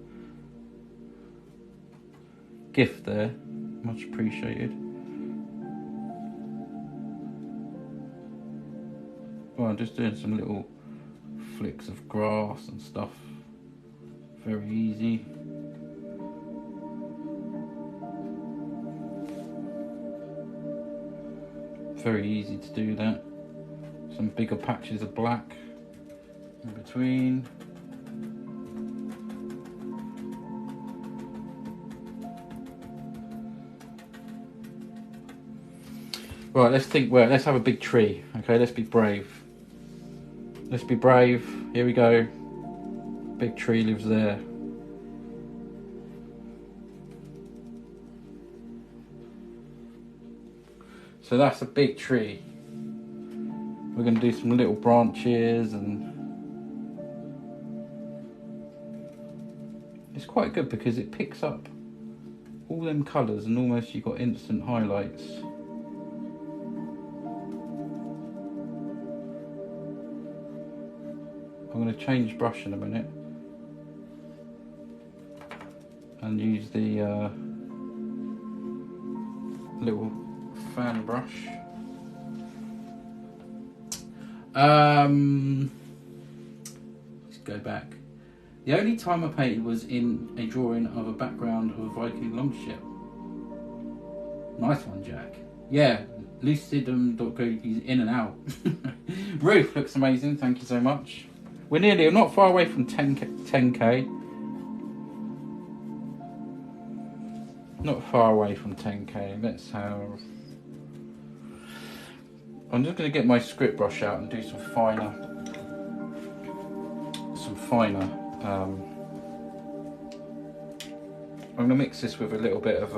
gift there. Much appreciated. Well, I'm just doing some little flicks of grass and stuff. Very easy. Very easy to do that. Some bigger patches of black in between. Right, let's have a big tree. Okay, let's be brave. Let's be brave. Here we go. Big tree lives there. So that's a big tree. We're going to do some little branches and it's quite good because it picks up all them colours and almost you've got instant highlights. I'm going to change brush in a minute and use the little fan brush. Let's go back. The only time I painted was in a drawing of a background of a Viking longship. Nice one, Jack. Yeah, lucidum.co.uk in and out. Roof looks amazing, thank you so much. We're not far away from 10k. Not far away from 10k. Let's have... I'm just going to get my script brush out and do some finer... I'm going to mix this with a little bit of...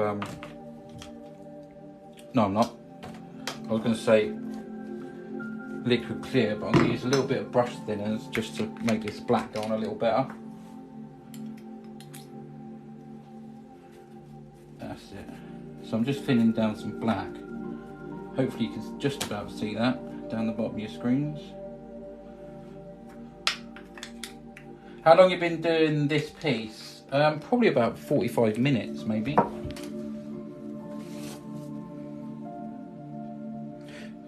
No, I'm not. I was going to say liquid clear, but I'm going to use a little bit of brush thinners just to make this black go on a little better. That's it. So I'm just thinning down some black. Hopefully you can just about see that down the bottom of your screens. How long have you been doing this piece? Probably about 45 minutes maybe.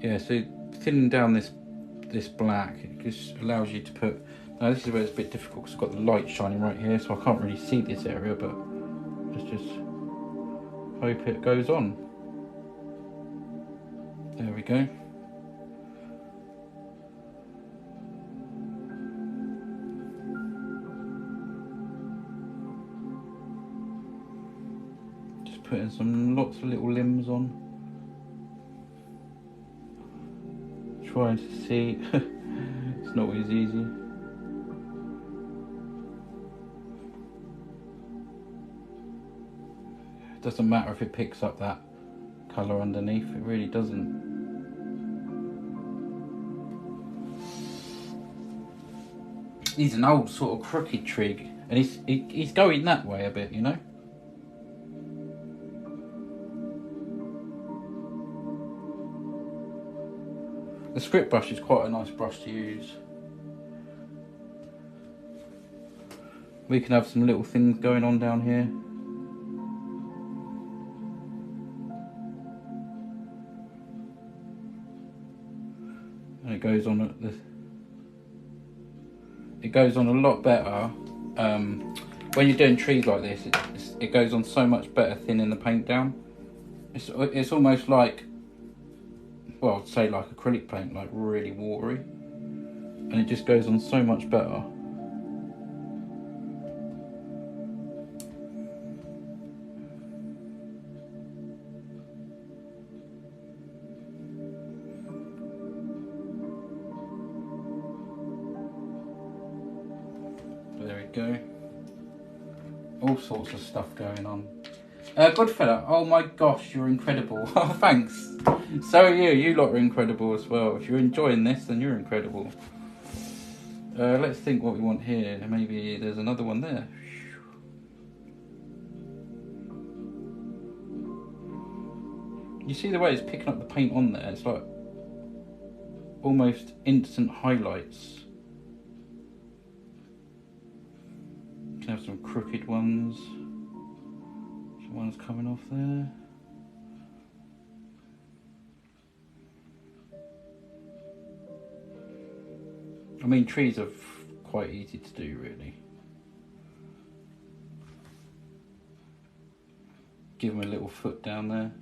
Yeah, so thinning down this black, it just allows you to put... Now this is where it's a bit difficult because I've got the light shining right here, so I can't really see this area, but just hope it goes on. There we go. Just putting some lots of little limbs on. Trying to see. It's not always easy. It doesn't matter if it picks up that colour underneath, it really doesn't. He's an old sort of crooked trig, and he's going that way a bit, you know. The script brush is quite a nice brush to use. We can have some little things going on down here. And it goes on at the... It goes on a lot better when you're doing trees like this. It goes on so much better thinning the paint down. It's almost like, well, I'd say like acrylic paint, like really watery, and it just goes on so much better. There we go. All sorts of stuff going on. Good fella, oh my gosh, you're incredible. Oh, thanks. So are you. You lot are incredible as well. If you're enjoying this, then you're incredible. Let's think what we want here. Maybe there's another one there. You see the way it's picking up the paint on there? It's like almost instant highlights. You can have some crooked ones. Some ones coming off there. I mean, trees are quite easy to do, really. Give them a little foot down there.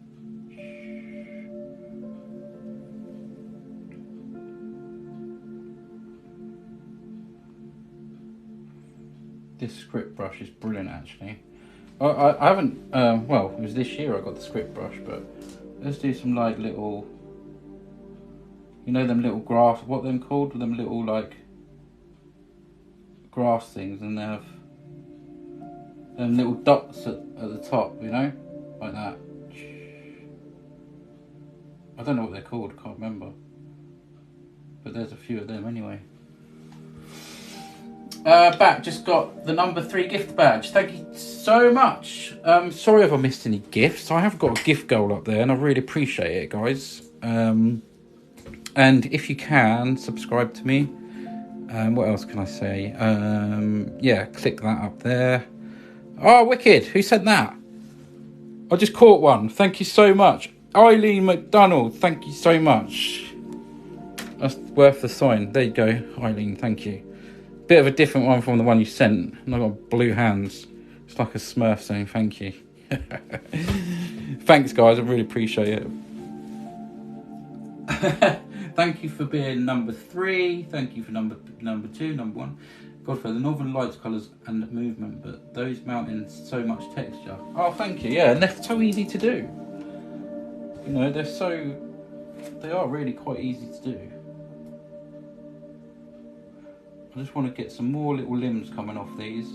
This script brush is brilliant, actually. I haven't, well, it was this year I got the script brush, but let's do some like little, you know, them little grass, what are them called? Them little like grass things, and they have them little dots at the top, you know, like that. I don't know what they're called, I can't remember, but there's a few of them anyway. Back, just got the number 3 gift badge. Thank you so much. Sorry if I missed any gifts. I have got a gift goal up there and I really appreciate it, guys. And if you can, subscribe to me. What else can I say? Yeah, click that up there. Oh, wicked. Who said that? I just caught one. Thank you so much. Eileen McDonald, thank you so much. That's worth the sign. There you go, Eileen, thank you. Bit of a different one from the one you sent. And I've got blue hands. It's like a Smurf saying thank you. Thanks, guys. I really appreciate it. Thank you for being number 3. Thank you for number 2, number 1. Godfather, the Northern Lights colours and movement, but those mountains, so much texture. Oh, thank you. Yeah, and they're so easy to do. You know, they are really quite easy to do. I just want to get some more little limbs coming off these.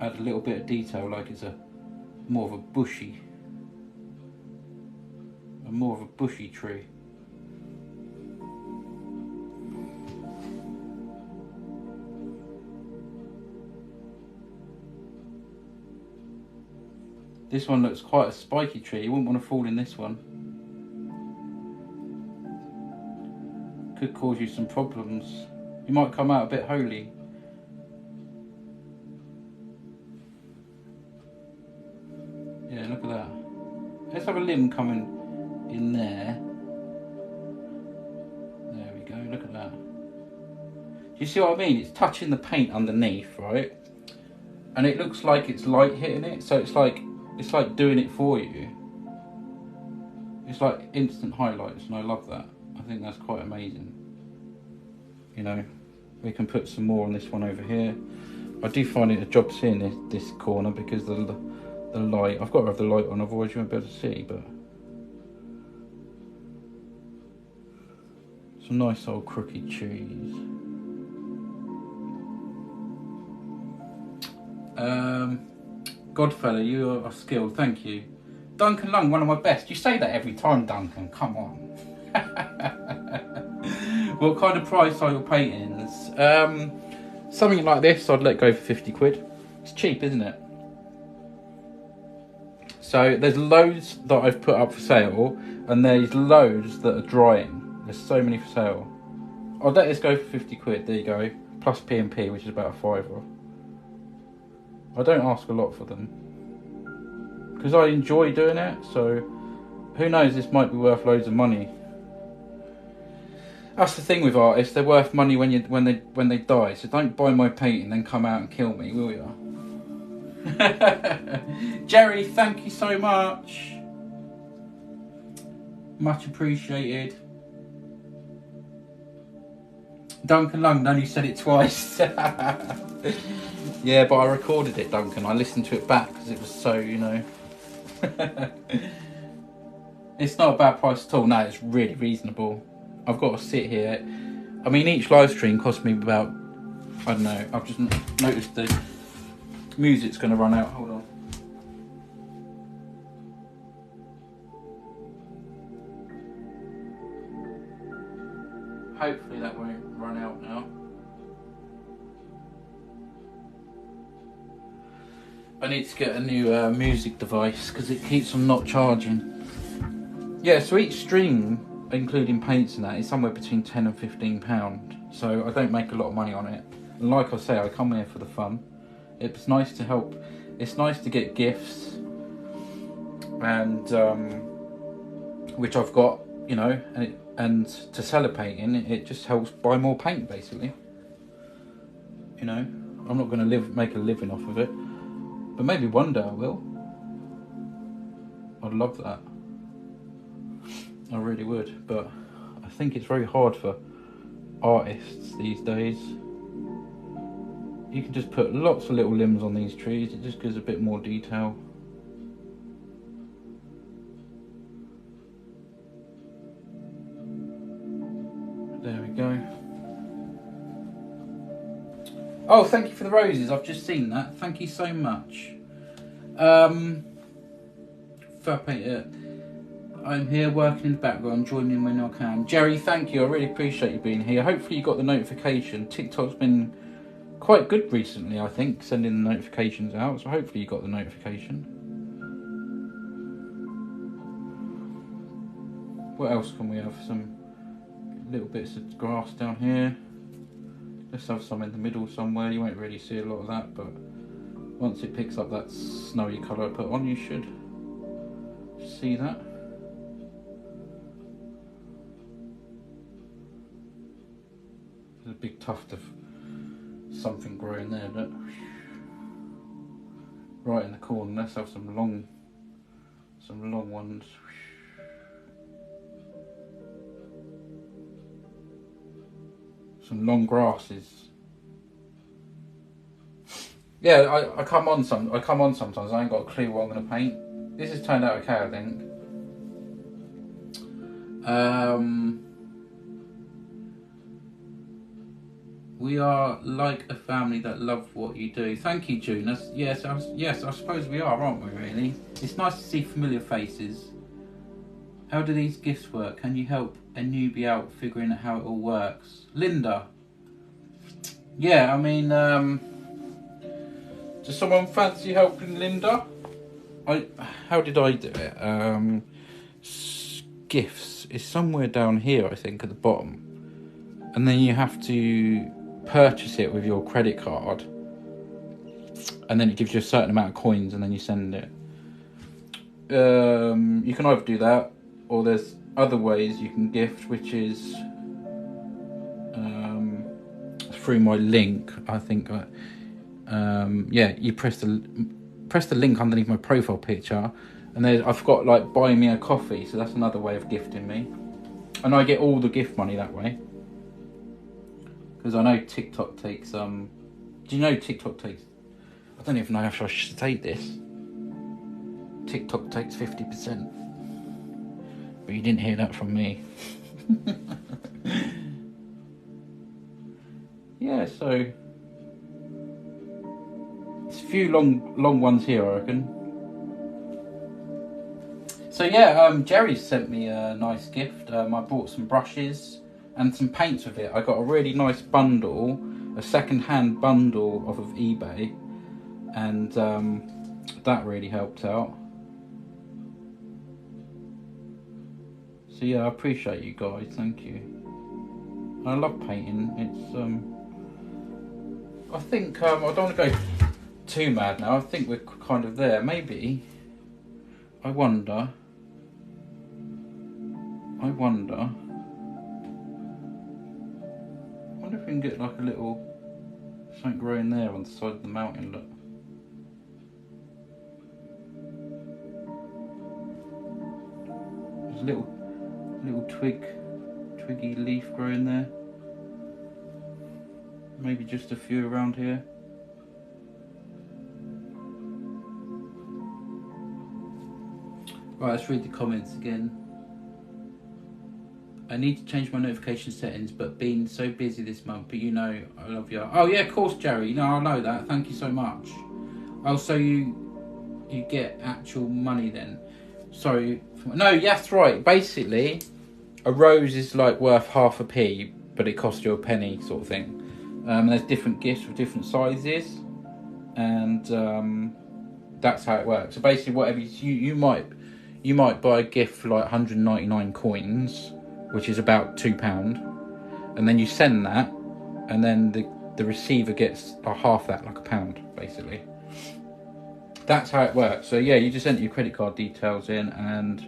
Add a little bit of detail, like it's more of a bushy tree. This one looks quite a spiky tree. You wouldn't want to fall in this one. Could cause you some problems. You might come out a bit holy. Yeah, look at that. Let's have a limb coming in there. There we go, look at that. Do you see what I mean? It's touching the paint underneath, right? And it looks like it's light hitting it, so it's like doing it for you. It's like instant highlights, and I love that. I think that's quite amazing. You know, we can put some more on this one over here. I do find it a job seeing this corner because the light, I've got to have the light on, otherwise you won't be able to see, but some nice old crooked trees. Godfella, you are skilled, thank you. Duncan Lung, one of my best. You say that every time, Duncan, come on. What kind of price are your paintings? Something like this I'd let go for 50 quid. It's cheap, isn't it? So there's loads that I've put up for sale, and there's loads that are drying. There's so many for sale. I'll let this go for 50 quid, there you go. Plus P&P, which is about a £5. I don't ask a lot for them, because I enjoy doing it, so who knows, this might be worth loads of money. That's the thing with artists, they're worth money when they die, so don't buy my painting and then come out and kill me, will you? Jerry, thank you so much. Much appreciated. Duncan Lung only said it twice. Yeah, but I recorded it, Duncan. I listened to it back because it was so, you know. It's not a bad price at all. No, it's really reasonable. I've got to sit here. I mean, each live stream cost me about, I don't know, I've just noticed the music's going to run out. Hold on. Hopefully that won't run out now. I need to get a new music device because it keeps on not charging. Yeah, so each stream, including paints and that, is somewhere between £10 and £15. So I don't make a lot of money on it. And like I say, I come here for the fun. It's nice to help. It's nice to get gifts, and which I've got, you know, and to sell a painting, it just helps buy more paint, basically. You know, I'm not going to make a living off of it, but maybe one day I will. I'd love that. I really would, but I think it's very hard for artists these days. You can just put lots of little limbs on these trees, it just gives a bit more detail. There we go. Oh, thank you for the roses, I've just seen that. Thank you so much. I'm here working in the background, joining when I can. Jerry, thank you, I really appreciate you being here. Hopefully you got the notification. TikTok's been quite good recently, I think, sending the notifications out, so hopefully you got the notification. What else can we have? Some little bits of grass down here. Let's have some in the middle somewhere. You won't really see a lot of that, but once it picks up that snowy colour I put on, you should. see that. There's a big tuft of something growing there, look. Right in the corner. Let's have some long ones. Some long grasses. Yeah, I come on sometimes. I ain't got a clue what I'm gonna paint. This has turned out okay, I think. We are like a family that love what you do. Thank you, June. Yes, I suppose we are, aren't we, really? It's nice to see familiar faces. How do these gifts work? Can you help a newbie out figuring out how it all works? Linda. Yeah, I mean, does someone fancy helping Linda? How did I do it? Gifts is somewhere down here, I think, at the bottom. And then you have to purchase it with your credit card. And then it gives you a certain amount of coins and then you send it. You can either do that, or there's other ways you can gift, which is through my link, I think. Yeah, you press the link underneath my profile picture, and then I've got like buy me a coffee, so that's another way of gifting me, and I get all the gift money that way. Because I know TikTok takes do you know TikTok takes, I don't even know if I should say this, TikTok takes 50%, but you didn't hear that from me. Yeah, so it's a few long ones here, I reckon. So yeah, Jerry sent me a nice gift. I bought some brushes and some paints with it. I got a really nice bundle, a second-hand bundle off of eBay, and that really helped out. So yeah, I appreciate you guys, thank you. I love painting. It's I think I don't want to go too mad now. I think we're kind of there. Maybe. I wonder if we can get like a little something growing there on the side of the mountain. Look. There's a little twiggy leaf growing there. Maybe just a few around here. Right, let's read the comments again. I need to change my notification settings, but been so busy this month. But you know, I love you. Oh yeah, of course, Jerry. No, I know that. Thank you so much. Oh, so you get actual money then? Sorry. No, yes, right. Basically, a rose is like worth half a p, but it costs you a penny, sort of thing. There's different gifts with different sizes, and that's how it works. So basically, whatever you might buy a gift for like 199 coins, which is about £2, and then you send that, and then the receiver gets half that, like £1, basically. That's how it works. So yeah, you just enter your credit card details in, and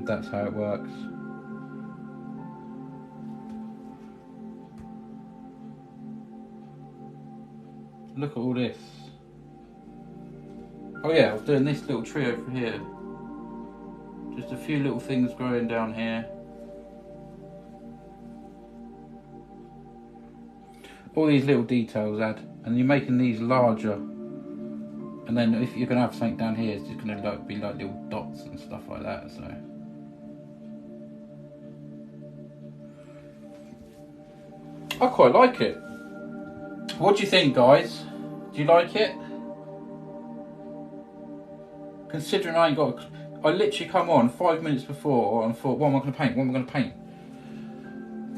that's how it works. Look at all this. Oh yeah, I was doing this little tree over here. Just a few little things growing down here. All these little details add, and you're making these larger. And then if you're gonna have something down here, it's just gonna be like little dots and stuff like that. So I quite like it. What do you think, guys? Do you like it? Considering I literally come on 5 minutes before and thought, what am I going to paint? What am I going to paint?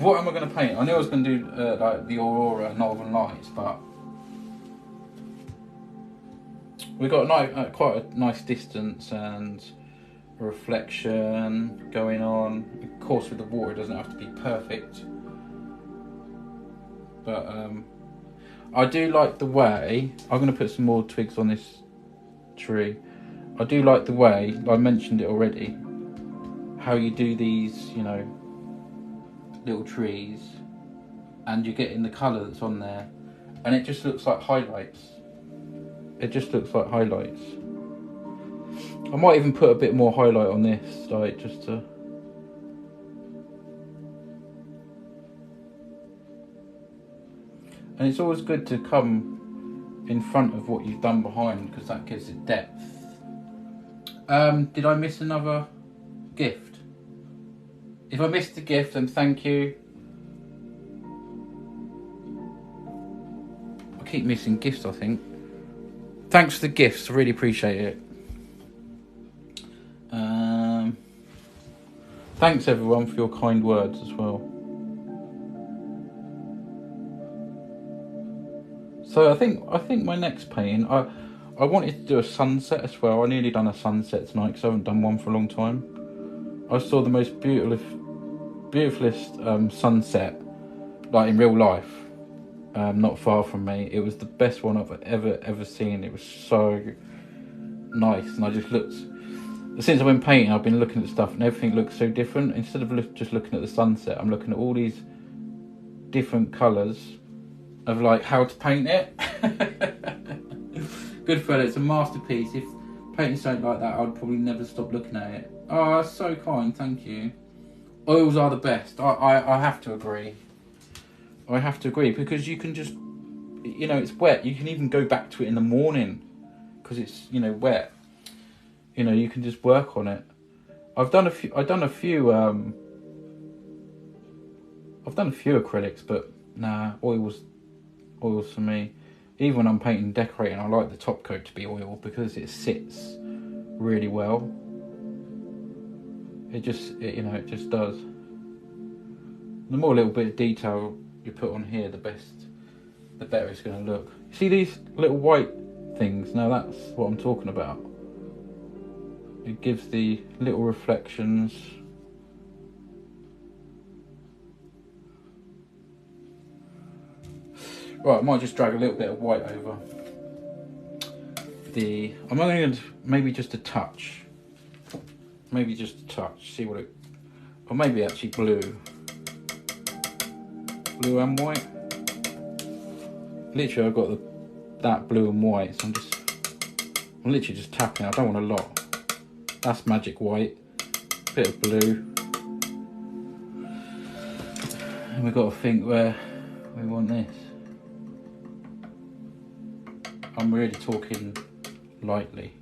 What am I going to paint? I knew I was going to do like the Aurora Northern Lights, but we got quite a nice distance and a reflection going on. Of course, with the water, it doesn't have to be perfect, but I do like the way. I'm going to put some more twigs on this tree. I do like the way, I mentioned it already, how you do these, you know, little trees, and you're getting the colour that's on there, and it just looks like highlights. It just looks like highlights. I might even put a bit more highlight on this, like just to... And it's always good to come in front of what you've done behind, because that gives it depth. Did I miss another gift? If I missed a gift, then thank you. I keep missing gifts, I think. Thanks for the gifts, I really appreciate it. Thanks everyone for your kind words as well. So I think my next painting, I wanted to do a sunset as well. I nearly done a sunset tonight because I haven't done one for a long time. I saw the most beautifulest sunset, like in real life, not far from me. It was the best one I've ever seen. It was so nice, and I just looked. Since I've been painting, I've been looking at stuff, and everything looks so different. Instead of just looking at the sunset, I'm looking at all these different colours of like how to paint it. Good fella, it's a masterpiece. If painting something like that, I'd probably never stop looking at it. Oh, that's so kind, thank you. Oils are the best. I have to agree. I have to agree, because you can just, you know, it's wet. You can even go back to it in the morning because it's, you know, wet. You know, you can just work on it. I've done a few acrylics, but nah, oils for me. Even when I'm painting and decorating, I like the top coat to be oil because it sits really well. It just does. The more little bit of detail you put on here, the better it's going to look. See these little white things? Now that's what I'm talking about. It gives the little reflections. Right, I might just drag a little bit of white over. I'm only going to, maybe just a touch. Maybe just a touch, see what it, or maybe actually blue. Blue and white. Literally I've got that blue and white, so I'm literally just tapping. I don't want a lot. That's magic white, bit of blue. And we've got to think where we want this. I'm really talking lightly.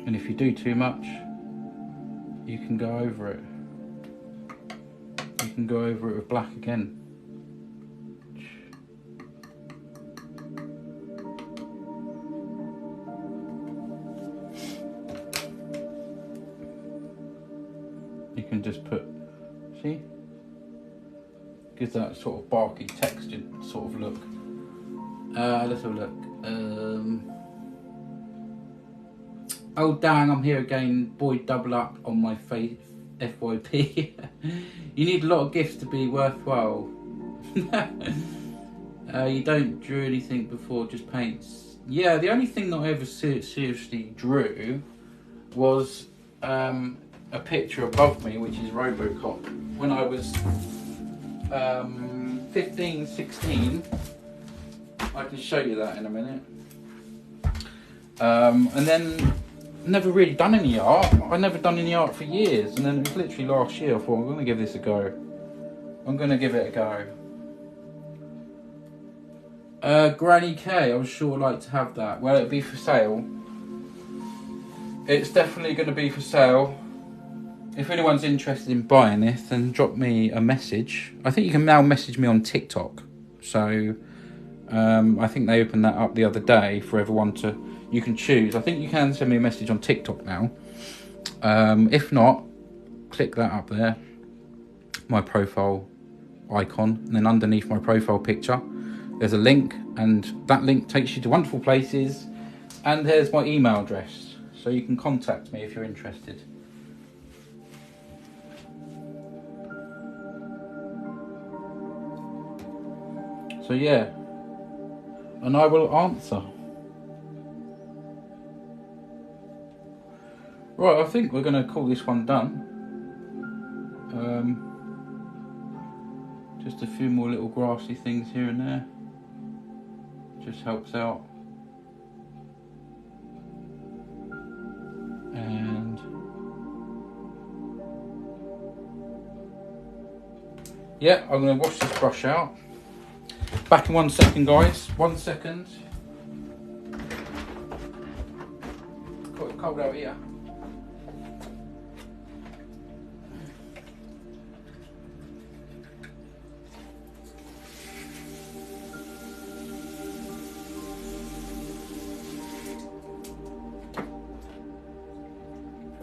And if you do too much, you can go over it. You can go over it with black again. You can just put, see? Gives that sort of barky textured sort of look. Let's have a look. Oh dang, I'm here again. Boy, double up on my face. FYP. You need a lot of gifts to be worthwhile. You don't drew anything before, just paints. Yeah, the only thing that I ever seriously drew was a picture above me, which is Robocop. When I was 15, 16. I can show you that in a minute. And then never really done any art. I never done any art for years, and then it was literally last year I thought I'm going to give this a go. I'm going to give it a go. Granny K, I would sure like to have that. Will it be for sale? It's definitely going to be for sale. If anyone's interested in buying this, then drop me a message. I think you can now message me on TikTok. So I think they opened that up the other day for everyone to, you can choose. I think you can send me a message on TikTok now. If not, click that up there, my profile icon, and then underneath my profile picture there's a link, and that link takes you to wonderful places, and there's my email address. so you can contact me if you're interested. So yeah, and I will answer. Right, I think we're going to call this one done. Just a few more little grassy things here and there. Just helps out. And yeah, I'm going to wash this brush out. Back in 1 second, guys. 1 second. Got it cold out here.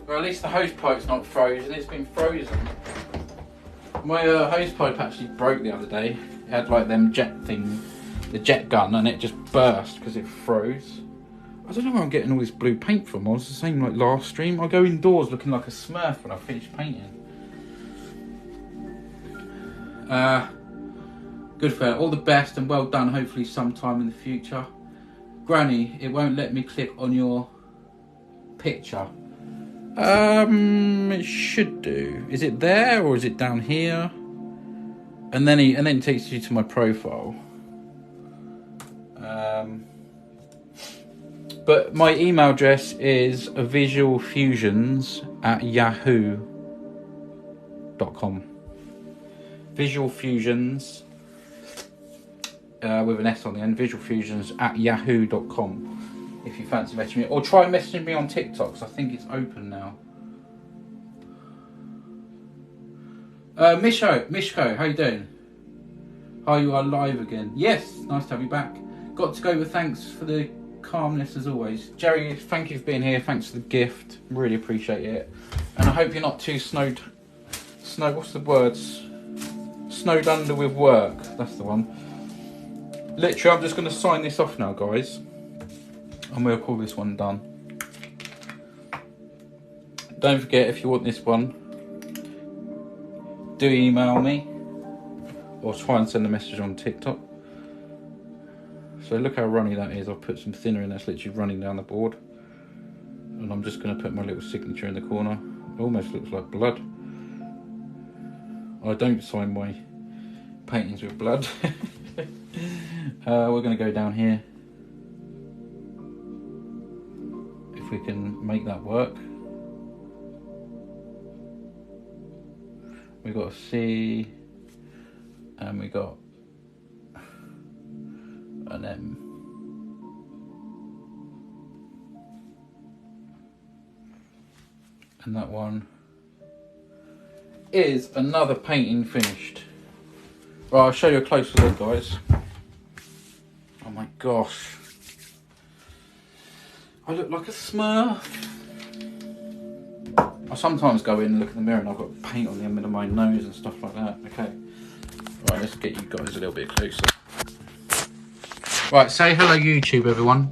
Well, at least the hose pipe's not frozen. It's been frozen. My hose pipe actually broke the other day. It had like them jet thing, the jet gun, and it just burst because it froze. I don't know where I'm getting all this blue paint from. I was the same like last stream. I go indoors looking like a smurf when I finish painting. Good fella, all the best and well done. Hopefully sometime in the future. Granny, it won't let me click on your picture. It should do. Is it there or is it down here? And then it takes you to my profile. But my email address is visualfusions@yahoo.com. Visualfusions with an S on the end. Visualfusions@yahoo.com. If you fancy messaging me, or try messaging me on TikTok, because I think it's open now. Mishko, how you doing? Oh, you are live again. Yes, nice to have you back. Got to go, but thanks for the calmness as always. Jerry, thank you for being here. Thanks for the gift. Really appreciate it. And I hope you're not too snowed. What's the words? Snowed under with work. That's the one. Literally, I'm just going to sign this off now, guys. And we'll call this one done. Don't forget, if you want this one, do email me or try and send a message on TikTok. So look how runny that is. I've put some thinner in, that's literally running down the board. And I'm just going to put my little signature in the corner. It almost looks like blood. I don't sign my paintings with blood. We're going to go down here. If we can make that work. We got a C and we got an M. And that one is another painting finished. Right, I'll show you a closer look, guys. Oh my gosh. I look like a smurf. I sometimes go in and look in the mirror and I've got paint on the end of my nose and stuff like that. Okay. Right, let's get you guys a little bit closer. Right, say hello YouTube, everyone.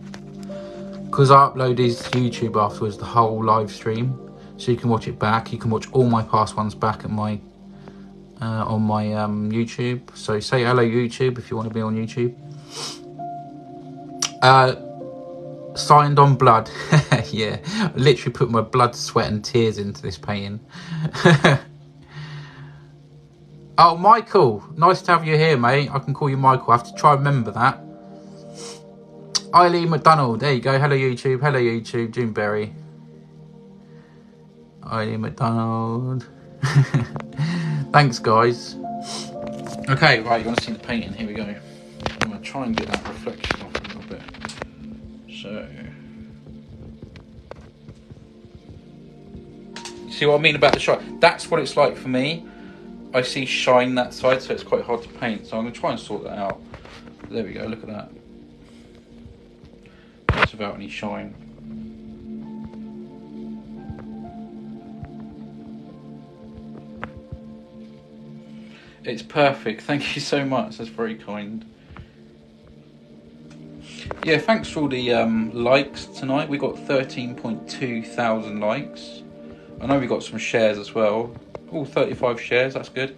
Because I upload these to YouTube afterwards, the whole live stream. So you can watch it back. You can watch all my past ones back at my on my YouTube. So say hello YouTube if you want to be on YouTube. Signed on blood. Yeah, I literally put my blood, sweat and tears into this painting. Oh, Michael, nice to have you here, mate. I can call you Michael. I have to try and remember that. Eileen McDonald, there you go. Hello YouTube, Juneberry. Eileen McDonald. Thanks, guys. Okay, right, you want to see the painting? Here we go. I'm going to try and get that reflection off a little bit. So, see what I mean about the shine? That's what it's like for me. I see shine that side, so it's quite hard to paint. So I'm going to try and sort that out. There we go, look at that. That's without any shine. It's perfect. Thank you so much. That's very kind. Yeah, thanks for all the likes tonight. We got 13.2 thousand likes. I know we got some shares as well. Oh, 35 shares, that's good.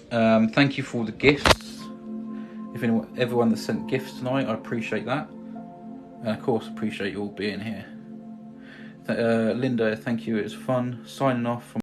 Thank you for all the gifts. Everyone that sent gifts tonight, I appreciate that. And of course, appreciate you all being here. Linda, thank you, it was fun. Signing off from